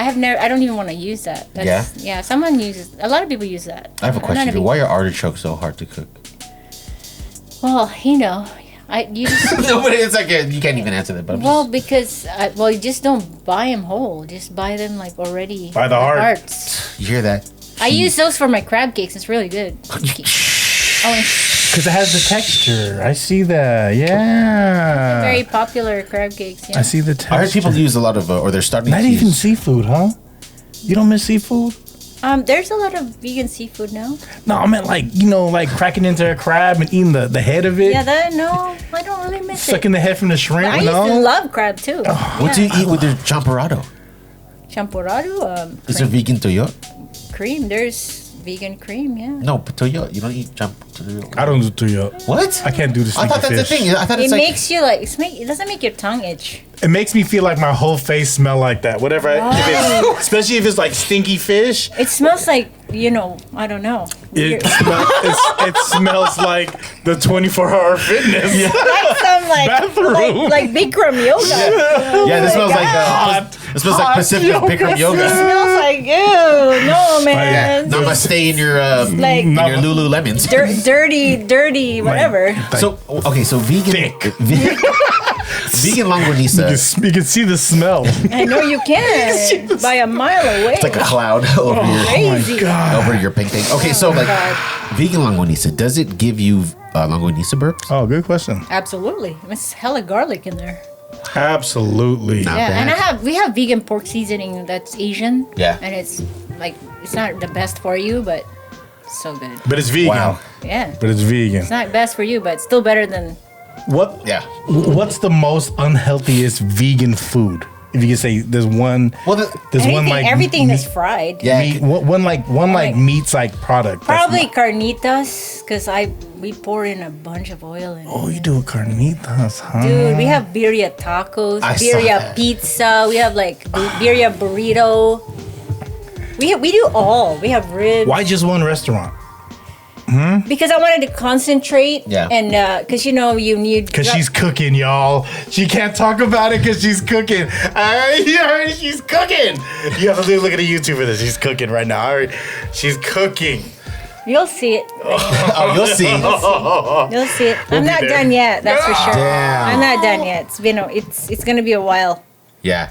I have never. I don't even want to use that. Yeah. Someone uses. A lot of people use that. I have a I'm not question. a big- Why are artichokes so hard to cook? Well, you know, you just. No, but it's like you can't even answer that. But I'm Well, just, because you just don't buy them whole. Just buy them like already. By the heart. Hearts. you hear that? I use those for my crab cakes. It's really good. Oh, and Because it has the texture. I see that. Yeah. very popular crab cakes. Yeah. I see the texture. I heard people use a lot of, or they're starting Not to even use. seafood, huh? You don't miss seafood? There's a lot of vegan seafood now. No, I meant like, like cracking into a crab and eating the head of it. Yeah, no, I don't really miss Sucking the head from the it. shrimp. I used no? to love crab too. What do you eat with your champorado? Champurrado, Is there vegan toyo? cream. There's vegan cream. Yeah. No, toyo. You don't eat toyo. I don't do tuyo. What? I can't do the I sneaky thought that's the fish. thing. I thought It it's like. makes you like it doesn't make your tongue itch. It makes me feel like my whole face smell like that. Whatever. Especially if it's like stinky fish. It smells like I don't know. It smells like the 24-hour fitness. Like some Bathroom. like Bikram yoga. Yeah, this smells like Hot. it smells like Pacific yoga. Bikram It yoga. smells like ew. No Yeah, man. namaste in your Like in your Lululemons. dirty, whatever. So okay, so vegan Thick. vegan longanisa. You can see the smell. I know you can by a mile away. It's like a cloud over your Crazy. over your pink thing. Okay, so like God. vegan longanisa, does it give you longanisa burps? Oh, good question. Absolutely. It's hella garlic in there. Absolutely. Not Yeah, bad. and we have vegan pork seasoning that's Asian. Yeah. And it's not the best for you, but it's so good. But it's vegan. Wow. Yeah. But it's vegan. It's not best for you, but it's still better than What? Yeah. What's the most unhealthiest vegan food? If you can say there's one. Well, There's one like everything meat, that's fried. Yeah. meat, one like meats like product. that's Probably not- carnitas, because we pour in a bunch of oil in it. Oh, you do carnitas, huh? Dude, we have birria tacos, I saw birria that. pizza. We have like birria burrito. We do all. We have ribs. Why just one restaurant? Because I wanted to concentrate. Yeah. And because you need. Because she's cooking, y'all. She can't talk about it because she's cooking. You heard she's cooking. You have to look at the YouTube for this. She's cooking right now. She's cooking. You'll see it. Oh, you'll see. You'll see it. I'm not done yet. That's for sure. Damn. I'm not done yet. It's gonna be a while. Yeah.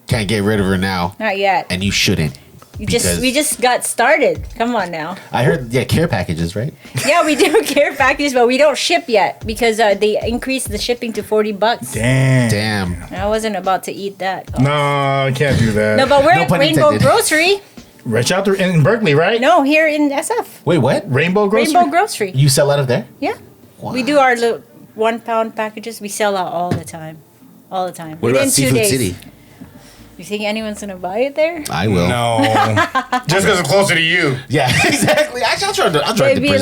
Can't get rid of her now. Not yet. And you shouldn't. We just got started. Come on now. I heard, care packages, right? Yeah, we do care packages, but we don't ship yet because they increased the shipping to $40. Damn. I wasn't about to eat that. No, I can't do that. No, but we're No at pun Rainbow intended. Grocery. Right out there in Berkeley, right? No, here in SF. Wait, what? Rainbow Grocery. Rainbow Grocery. You sell out of there? Yeah. Wow. We do our little 1 pound packages. We sell out all the time. All the time. What about Within 2 Seafood days. City? You think anyone's gonna buy it there? I will. No, just because it's closer to you. Yeah, exactly. Actually, I'll try They'd to be Brisbane.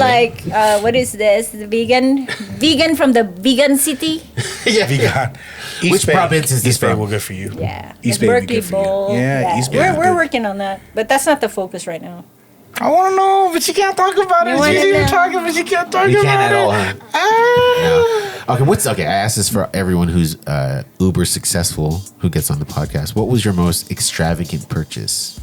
like, what is this? The vegan from the vegan city? Yeah. Vegan. Which province is this East Bay from? will good for you. Yeah. East The Bay would be Berkeley good for you. Bowl. Yeah, East Bay would be We're good. working on that, but that's not the focus right now. I want to know, but you can't talk about it. You wanna She's even know? talking, but you can't talk You about can't at it. all, huh? Ah. No. Okay, I asked this for everyone who's uber successful who gets on the podcast. What was your most extravagant purchase?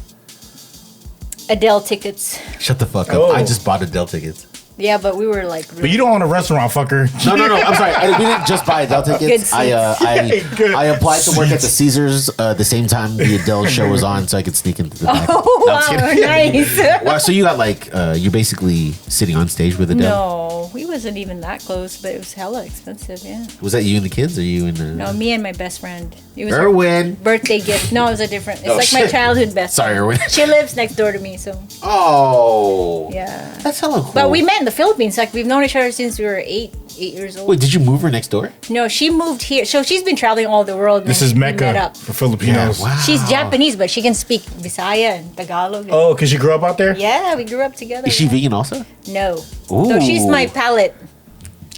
Adele tickets. Shut the fuck up. Oh. I just bought Adele tickets. Yeah, but we were like. But you don't own a restaurant, fucker. No. I'm sorry. We didn't just buy Adele tickets. Good I applied to work at the Caesars the same time the Adele show was on, so I could sneak into the back. Oh, No, I'm just wow, kidding. nice. Wow, so you got you're basically sitting on stage with Adele. No, we wasn't even that close, but it was hella expensive, yeah. Was that you and the kids, or you and No, me and my best friend. It was her Erwin? birthday gift. No, it was a different. It's Oh, like my shit. childhood best Sorry, friend. Erwin. She lives next door to me, so Oh, yeah. that's hella cool. But we met in the Philippines. Like we've known each other since we were 8 years old. Wait, did you move her next door? No, she moved here. So she's been traveling all the world. This and is we met Mecca up. for Filipinos. wow. She's Japanese, but she can speak Visaya and Tagalog. Oh, because you grew up out there? Yeah, we grew up together. Is she yeah. vegan also? No. Ooh. So she's my palate.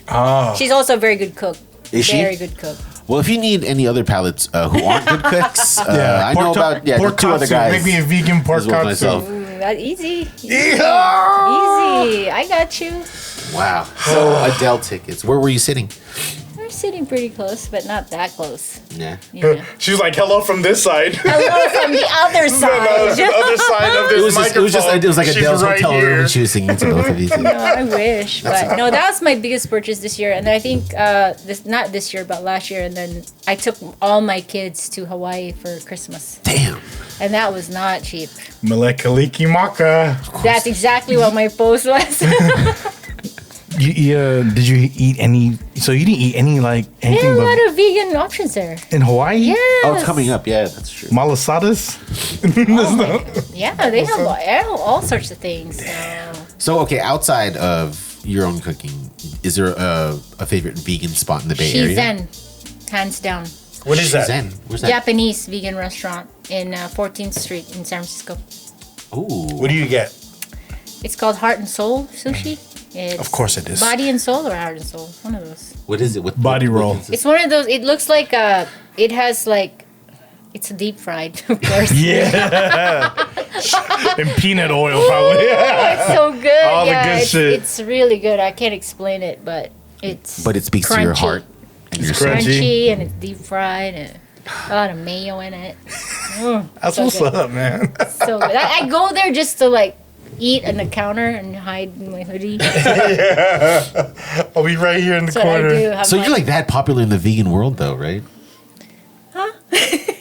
Oh. She's also a very good cook. Is she? Very good cook. Well, if you need any other palates who aren't good cooks, I know about pork two other katsu. guys. Make me a vegan pork as well as katsu. myself. Ooh, that easy. Yeah. Easy. I got you. Wow. So Adele tickets. Where were you sitting? We're sitting pretty close, but not that close. Yeah. Yeah. She was like, hello from this side. Hello from the other No, the side. other side of this microphone. It was like She's Adele's right hotel room here. and she was singing to both of you. No, I wish, but no, that was my biggest purchase this year, and I think not this year, but last year, and then I took all my kids to Hawaii for Christmas, Damn. and that was not cheap. Melekaliki maka. That's exactly what my post was. Did you eat any? So you didn't eat any There anything are a but lot of vegan options there. in Hawaii? Yes. Oh, it's coming up. Yeah, that's true. Malasadas? Yeah, they have all sorts of things. So, okay, outside of your own cooking, is there a favorite vegan spot in the Bay Area? Shizen, hands down. What is that? Zen. Where's that? Japanese vegan restaurant in 14th Street in San Francisco. Ooh. What do you get? It's called Heart and Soul Sushi. It's Of course it is. Body and Soul or Heart and Soul, one of those. What is it? Body what roll. is it? It's one of those. It looks like it has like, it's deep fried, of course. Yeah. And peanut oil, probably. It's so good. All the yeah, good shit. It's really good. I can't explain it, but it's. But it speaks to your crunchy. heart and your It's soul. crunchy. Crunchy and it's deep fried and a lot of mayo in it. That's So what's good. up, man. So good. I go there just to like eat on the counter and hide in my hoodie. I'll be right here in the That's what I corner. do. Have So my- you're like that popular in the vegan world, though, right? Huh?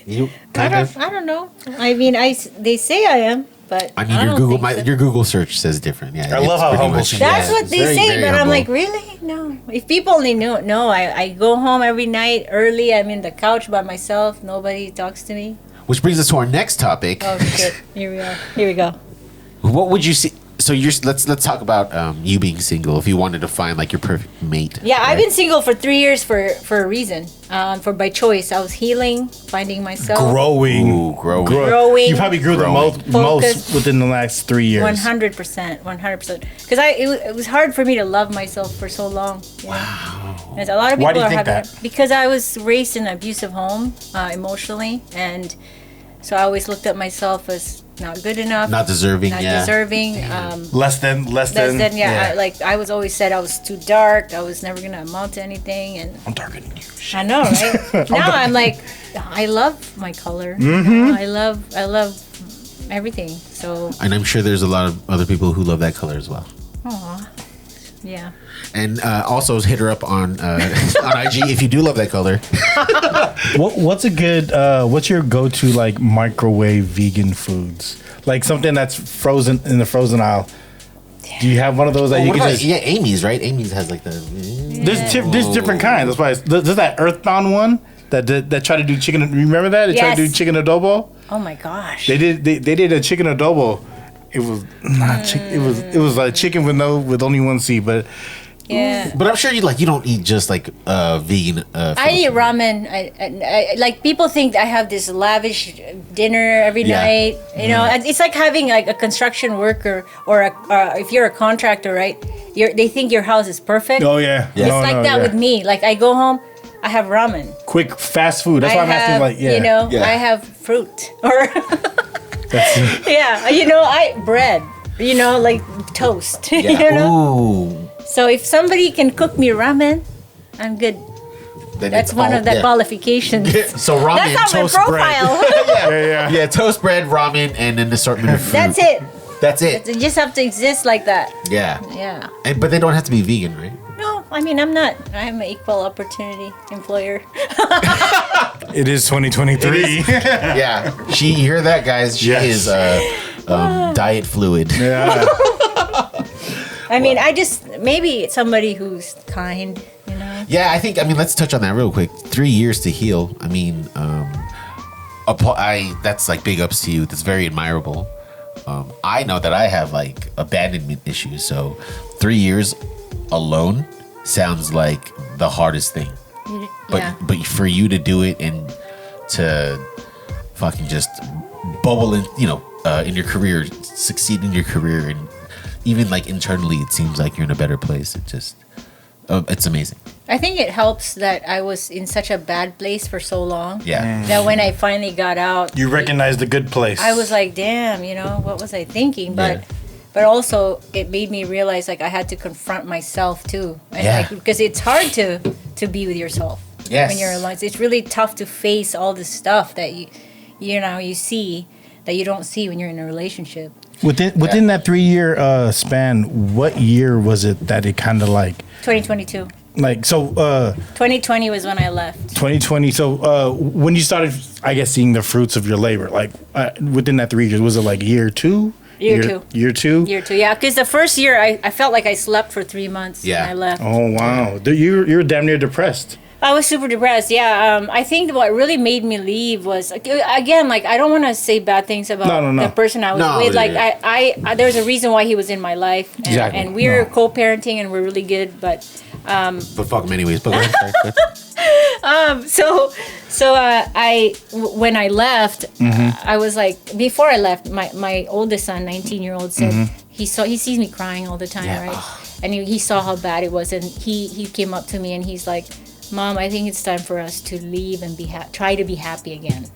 You I kind of. don't know. I mean, they say I am, but I mean, your don't Google think so. your Google search says different. Yeah, I love it's how pretty humble much- she is. That's yeah, what it's they very, say, very but I'm humble. like, really? No. If people only knew, no. I go home every night early. I'm in the couch by myself. Nobody talks to me. Which brings us to our next topic. Oh shit! Here we are. Here we go. What would you see? So let's talk about you being single. If you wanted to find like your perfect mate. Yeah, I've right? been single for 3 years for a reason. For by choice, I was healing, finding myself. Growing. Ooh, growing. Growing. You probably grew Growing. the most Focus. within the last 3 years. 100%, 100%. Because it was hard for me to love myself for so long. Wow. There's a lot of people Why do you are think having that? because I was raised in an abusive home emotionally, and so I always looked at myself as not good enough, Not deserving. not yeah. deserving. Less than. I was always said I was too dark. I was never gonna amount to anything, and I'm darker than you. I know, right? Now I'm like, I love my color. Mm-hmm. I love everything. So And I'm sure there's a lot of other people who love that color as well. Aw. Yeah. And also hit her up on IG if you do love that color. What's a good? What's your go-to like microwave vegan foods? Like something that's frozen in the frozen aisle. Do you have one of those that you can just? Yeah, Amy's, right? Amy's has like the. There's different kinds. That's why there's that Earthbound one that tried to do chicken. Remember that? They tried to do chicken adobo. Oh my gosh. They did a chicken adobo. It was not chicken. It was like chicken with only one seed, but. Yeah. But I'm sure you don't eat just like vegan. I eat ramen. I like people think I have this lavish dinner every night. You know, it's like having like a construction worker or if you're a contractor, right? They think your house is perfect. Oh yeah. It's like that with me. Like I go home, I have ramen. Quick fast food. That's why I'm asking. Like You know, I have fruit or You know, bread. You know, like toast. Yeah. You know. Ooh. So if somebody can cook me ramen, I'm good. Then That's one of the qualifications. So ramen, That's not my toast profile. yeah, toast bread, ramen, and an assortment of fruit. That's it. That's it. You just have to exist like that. Yeah. Yeah. But they don't have to be vegan, right? No, I mean, I'm an equal opportunity employer. It is 2023. Yeah. You hear that, guys? She is diet fluid. Yeah. I mean, maybe somebody who's kind, you know? Yeah, I mean, let's touch on that real quick. 3 years to heal. I mean, that's like big ups to you. That's very admirable. I know that I have like abandonment issues. So 3 years alone sounds like the hardest thing. But for you to do it and to fucking just bubble in, in your career, succeed in your career, and even like internally, it seems like you're in a better place. It's amazing. I think it helps that I was in such a bad place for so long. Yeah. That when I finally got out, You recognize the good place. I was like, damn, what was I thinking? But also it made me realize like I had to confront myself too. And because it's hard to be with yourself when you're alone. It's really tough to face all the stuff that you see that you don't see when you're in a relationship. Within that 3 year span, what year was it that it kind of like 2022. like so 2020 was when I left. 2020. So when you started, I guess, seeing the fruits of your labor, like within that 3 years, was it like year two? Year two. Year two. Yeah. Because the first year I felt like I slept for 3 months. Yeah. And I left. Oh wow, you're damn near depressed. I was super depressed. Yeah. I think what really made me leave was again, like I don't want to say bad things about the person I was with. Like I there's a reason why he was in my life. And, Exactly. And we're co-parenting and we're really good, but fuck them anyways. But go ahead. when I left, I was like, before I left, my oldest son, 19-year-old, said he sees me crying all the time, right? And he saw how bad it was, and he came up to me and he's like, Mom, I think it's time for us to leave and try to be happy again.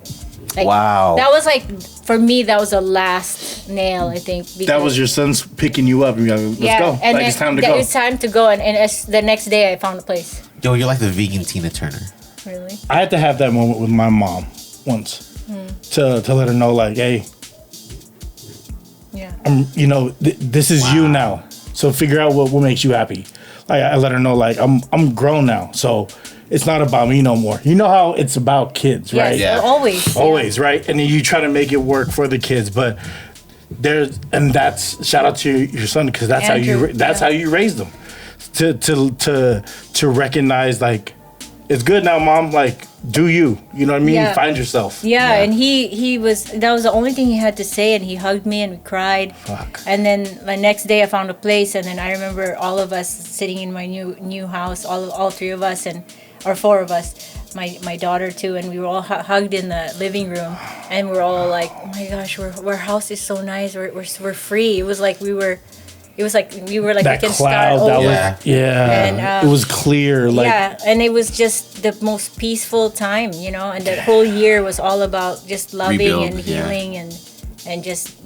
Like, wow. That was like, for me, that was the last nail, I think. That was your son's picking you up. And you're like, let's go. And like, it's time to go. It's time to go. And the next day, I found a place. Yo, you're like the vegan Tina Turner. Really? I had to have that moment with my mom once to let her know, like, hey, this is you now. So figure out what makes you happy. Like I let her know, like I'm grown now, so it's not about me no more. You know how it's about kids, right? Yes, always, right? And then you try to make it work for the kids, but that's shout out to your son because that's how you raise them. To recognize like it's good now, Mom. Like do you know what I mean? Yeah. Find yourself. Yeah, and that was the only thing he had to say, and he hugged me and we cried. Fuck. And then the next day I found a place, and then I remember all of us sitting in my new house, all three of us, or four of us, my daughter too, and we were all hugged in the living room, and we were all like, oh my gosh, our house is so nice, we're free. It was like we were like that we can cloud start over. And, it was clear. Like and it was just the most peaceful time, and that whole year was all about just loving and healing and just,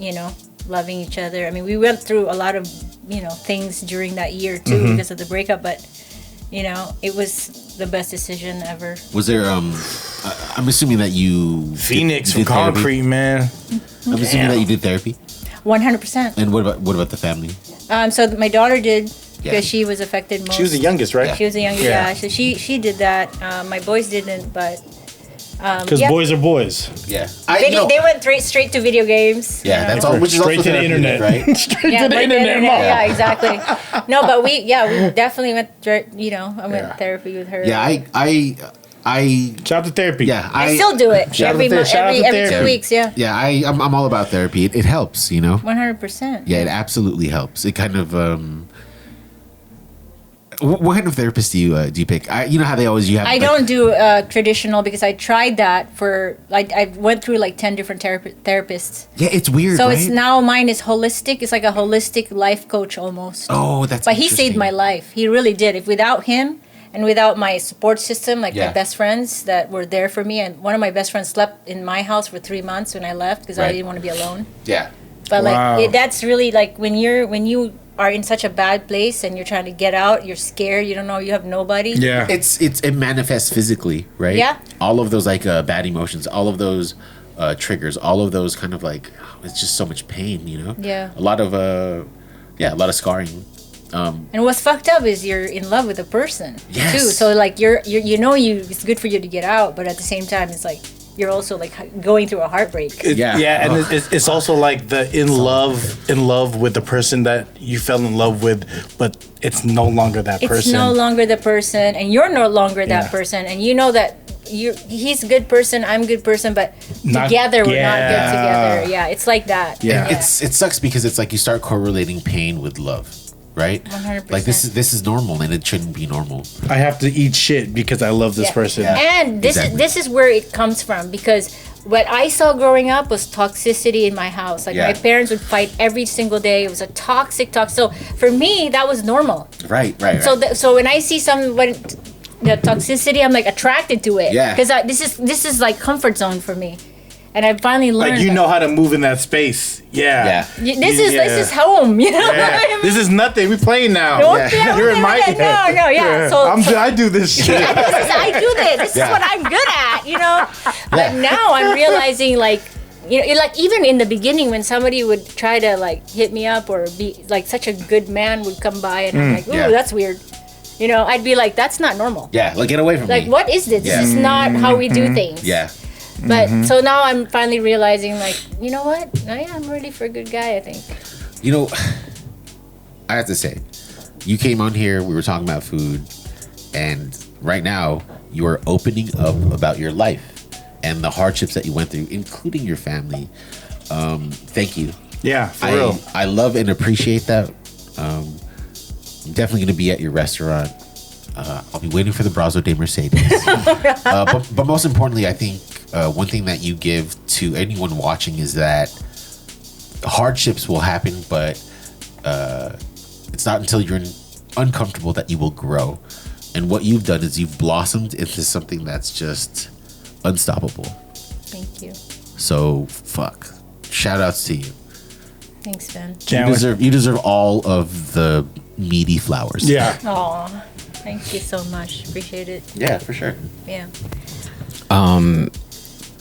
loving each other. I mean, we went through a lot of, things during that year too because of the breakup, but, it was the best decision ever. Was there, I'm assuming that you... Phoenix from Concrete, man. I'm assuming that you did therapy. 100%. And what about the family? So my daughter did Yeah. because she was affected most. She was the youngest, right? She was the youngest, Yeah. yeah. So she did that. My boys didn't, but Because boys are boys. Yeah. they went straight to video games. Yeah, you know? that's all. Which is Straight also to the therapeutic, internet, right? Straight Yeah, to the right, internet, Mom. yeah, exactly. No, but we definitely went. I went therapy with her. Yeah, I Shout out to therapy. yeah, I still do it Shout out every to month, shout out to every 2 therapy. weeks. Yeah, yeah, I'm all about therapy. It helps, you know. 100%. Yeah, it absolutely helps. It kind of what kind of therapist do you pick? You know how they always you have. I don't do traditional because I tried that for I went through like 10 different therapists. Yeah, it's weird. So right? it's now mine is holistic. It's like a holistic life coach almost. Oh, that's. But he saved my life. He really did. If without him and without my support system, like Yeah. my best friends that were there for me, and one of my best friends slept in my house for 3 months when I left because I Right. didn't want to be alone. Yeah. But Wow. like that's really like when you are in such a bad place and you're trying to get out, you're scared, you don't know, you have nobody. Yeah. It manifests physically, right? Yeah. All of those like bad emotions, all of those triggers, all of those kind of like it's just so much pain, you know. Yeah. A lot of a lot of scarring. And what's fucked up is you're in love with a person Yes. too. So like it's good for you to get out, but at the same time it's like you're also like going through a heartbreak. Yeah. and it's also like the in love with the person that you fell in love with, but it's no longer that It's person. no longer the person, and you're no longer that Yeah. person, and you know that he's a good person, I'm a good person, but Not- together we're not yeah. good together. Yeah, it's like that. Yeah. It sucks because it's like you start correlating pain with love, right? 100%. Like this is normal and it shouldn't be normal. I have to eat shit because I love this Yeah. person. Yeah. And this Exactly. is where it comes from, because what I saw growing up was toxicity in my house. Like Yeah. my parents would fight every single day. It was a toxic. So for me, that was normal. Right. So when I see the toxicity, I'm like attracted to it. Yeah. Because this is like comfort zone for me, and I finally learned. Like you that. know how to move in that space. Yeah. This is home. You know. Yeah. What I mean? This is nothing. We playing now. Don't Yeah. be- I You're in my wouldn't- head. no, yeah. So- I do this shit. I do this. This Yeah. is what I'm good at, you know. But now I'm realizing, like, you know, like even in the beginning when somebody would try to like hit me up or be like such a good man would come by and I'm like, ooh, Yeah. that's weird. You know, I'd be like, that's not normal. Yeah. Like get away from Like, me. what is this? Yeah. This is not how we do things. Yeah. But so now I'm finally realizing, like, you know what? I'm ready for a good guy, I think. You know, I have to say, you came on here, we were talking about food, and right now you are opening up about your life and the hardships that you went through, including your family. Thank you. Yeah, for real. I love and appreciate that. I'm definitely going to be at your restaurant. I'll be waiting for the Brazo de Mercedes. But most importantly, I think one thing that you give to anyone watching is that hardships will happen, but it's not until you're uncomfortable that you will grow. And what you've done is you've blossomed into something that's just unstoppable. Thank you. So, fuck. Shout outs to you. Thanks, Ben. You deserve all of the meaty flowers. Yeah. Aw, thank you so much. Appreciate it. Yeah, for sure. Yeah.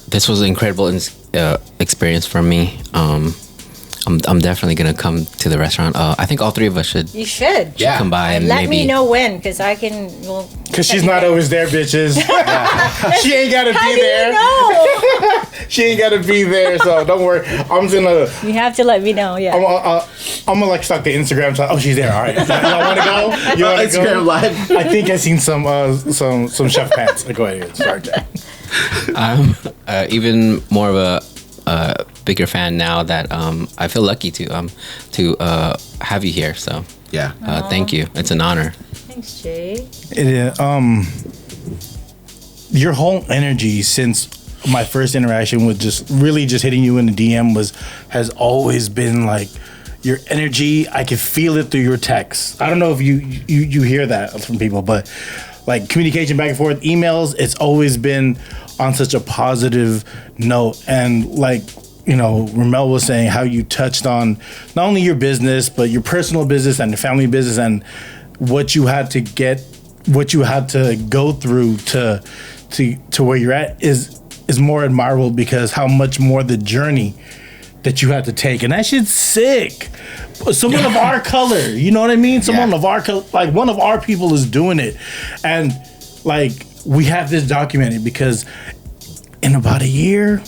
This was an incredible experience for me. I'm definitely gonna come to the restaurant. I think all three of us should You should. Yeah. come by and Let maybe. me know when, because I can. Well, Because she's not always there, bitches. She ain't got to how be do there. you know? She ain't got to be there, so don't worry. I'm just going to... You have to let me know. Yeah. I'm gonna like stalk the Instagram. So, oh, she's there. All right. Y'all want to go? You want to Instagram go? Live. I think I seen some chef pants. Go ahead. Sorry, Jack. I'm even more of a bigger fan now that I feel lucky to have you here. So Yeah. thank you. It's an honor. Thanks, Jay. Your whole energy since my first interaction with just hitting you in the DM has always been like your energy. I can feel it through your texts. I don't know if you hear that from people, but like communication back and forth, emails, it's always been on such a positive note. And like, you know, Rommel was saying how you touched on not only your business, but your personal business and your family business and what you had to go through to where you're at is more admirable, because how much more the journey that you had to take, and that shit's sick. Someone of our color, you know what I mean? Someone of our color, like one of our people is doing it, and like we have this documented because in about a year,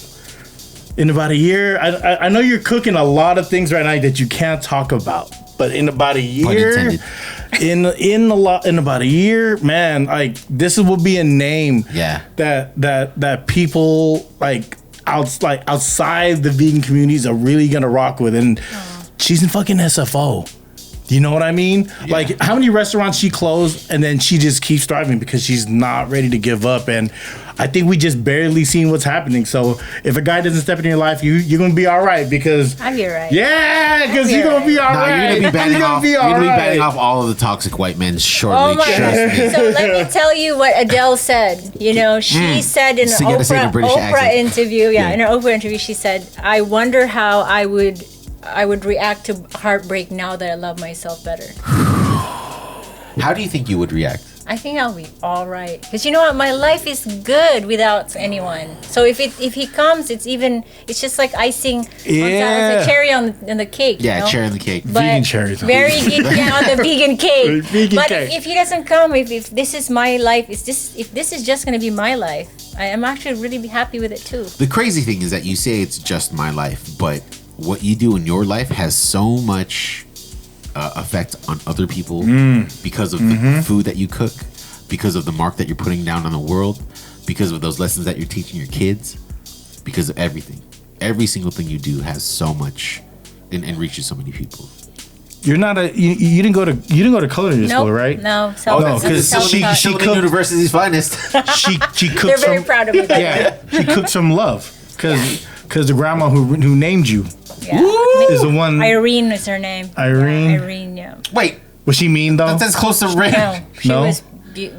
I know you're cooking a lot of things right now that you can't talk about, but in about a year, in about a year, man, like this will be a name that people like outside the vegan communities are really gonna rock with, and she's in fucking SFO. You know what I mean? Yeah. Like how many restaurants she closed and then she just keeps thriving because she's not ready to give up. And I think we just barely seen what's happening. So if a guy doesn't step in your life, you're gonna be all right because I'll be all right. Yeah, because you're gonna be all right. You're gonna be batting off all of the toxic white men shortly. Oh my God. So let me tell you what Adele said. You know, she said in an Oprah interview. Yeah, in an Oprah interview, she said, "I wonder how I would react to heartbreak now that I love myself better." How do you think you would react? I think I'll be all right. Because you know what? My life is good without anyone. So if he comes, it's just like icing on the cherry on the cake. Yeah, you know? cherry on the cake. But vegan cherries. On the vegan cake. If he doesn't come, if this is my life, if this is just going to be my life, I am actually really happy with it too. The crazy thing is that you say it's just my life, but what you do in your life has so much effect on other people because of the food that you cook, because of the mark that you're putting down on the world, because of those lessons that you're teaching your kids, because of everything. Every single thing you do has so much and reaches so many people. You're not you didn't go to culinary school, right? No, because she cooked university's finest. she cooks. They're very proud of me. Yeah, she cooks from love because the grandma who named you is the one. Irene is her name. Irene, yeah. Wait, was she mean though? That's close to Reina. No, she was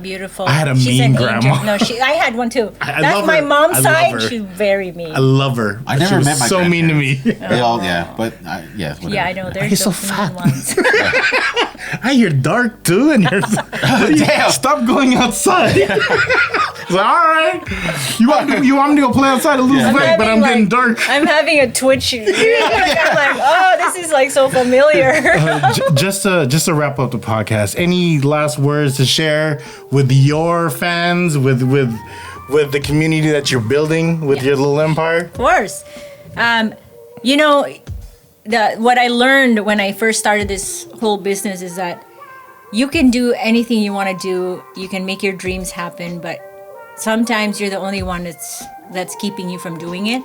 beautiful. I had a mean grandma. No, I had one too. I That's love my her. mom's I side. love her. She's very mean. I love her. I never met my so mean to me. They all, but whatever. Yeah, I know. They're You're so mean fat. ones. You're dark too, and you're Damn. Stop going outside. It's like, all right, you want me to go play outside to lose weight, but I'm getting dark. I'm having a twitch. I'm like, oh, this is like so familiar. Just to wrap up the podcast, any last words to share with your fans, with the community that you're building with your little empire? Of course. You know, what I learned when I first started this whole business is that you can do anything you want to do. You can make your dreams happen, but sometimes you're the only one that's keeping you from doing it.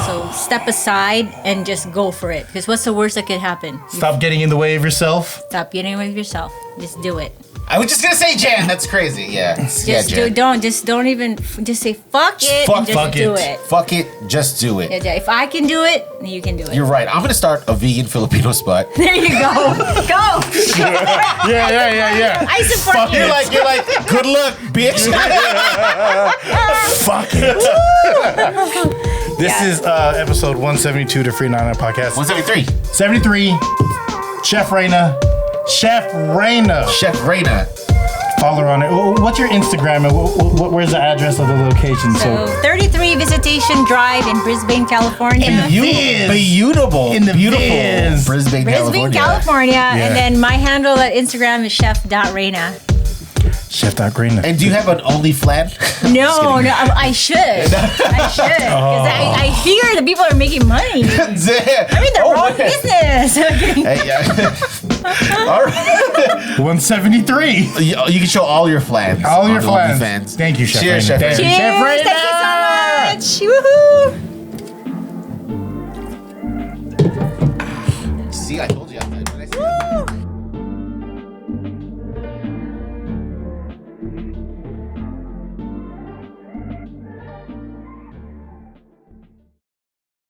So step aside and just go for it. Because what's the worst that could happen? Stop getting in the way of yourself. Stop getting away with yourself. Just do it. I was just gonna say Jan. That's crazy. Yeah. Just don't even say fuck it and just do it. Fuck it, just do it. Yeah, if I can do it, you can do it. You're right. I'm gonna start a vegan Filipino spot. There you go. Go. Yeah. I support you. You're like, good luck, bitch. Fuck it. This is episode 172 to FREE99 podcast. 173. 73. Chef Reina. Chef Reina. Follow her on it. What's your Instagram and where's the address of the location? So 33 Visitation Drive in Brisbane, California. Beautiful. In the beautiful Brisbane, California. And then my handle at Instagram is chef.reina. Chef.Reina. And do you have an OnlyFans? No, I should. Because I hear the people are making money. I'm in the wrong business. All right. 173. You can show all your flans. All your flans. Thank you, Chef Cheers, Reina. Chef Reina. Cheers. Chef Reina. Thank you so much. Woohoo. See, I told you.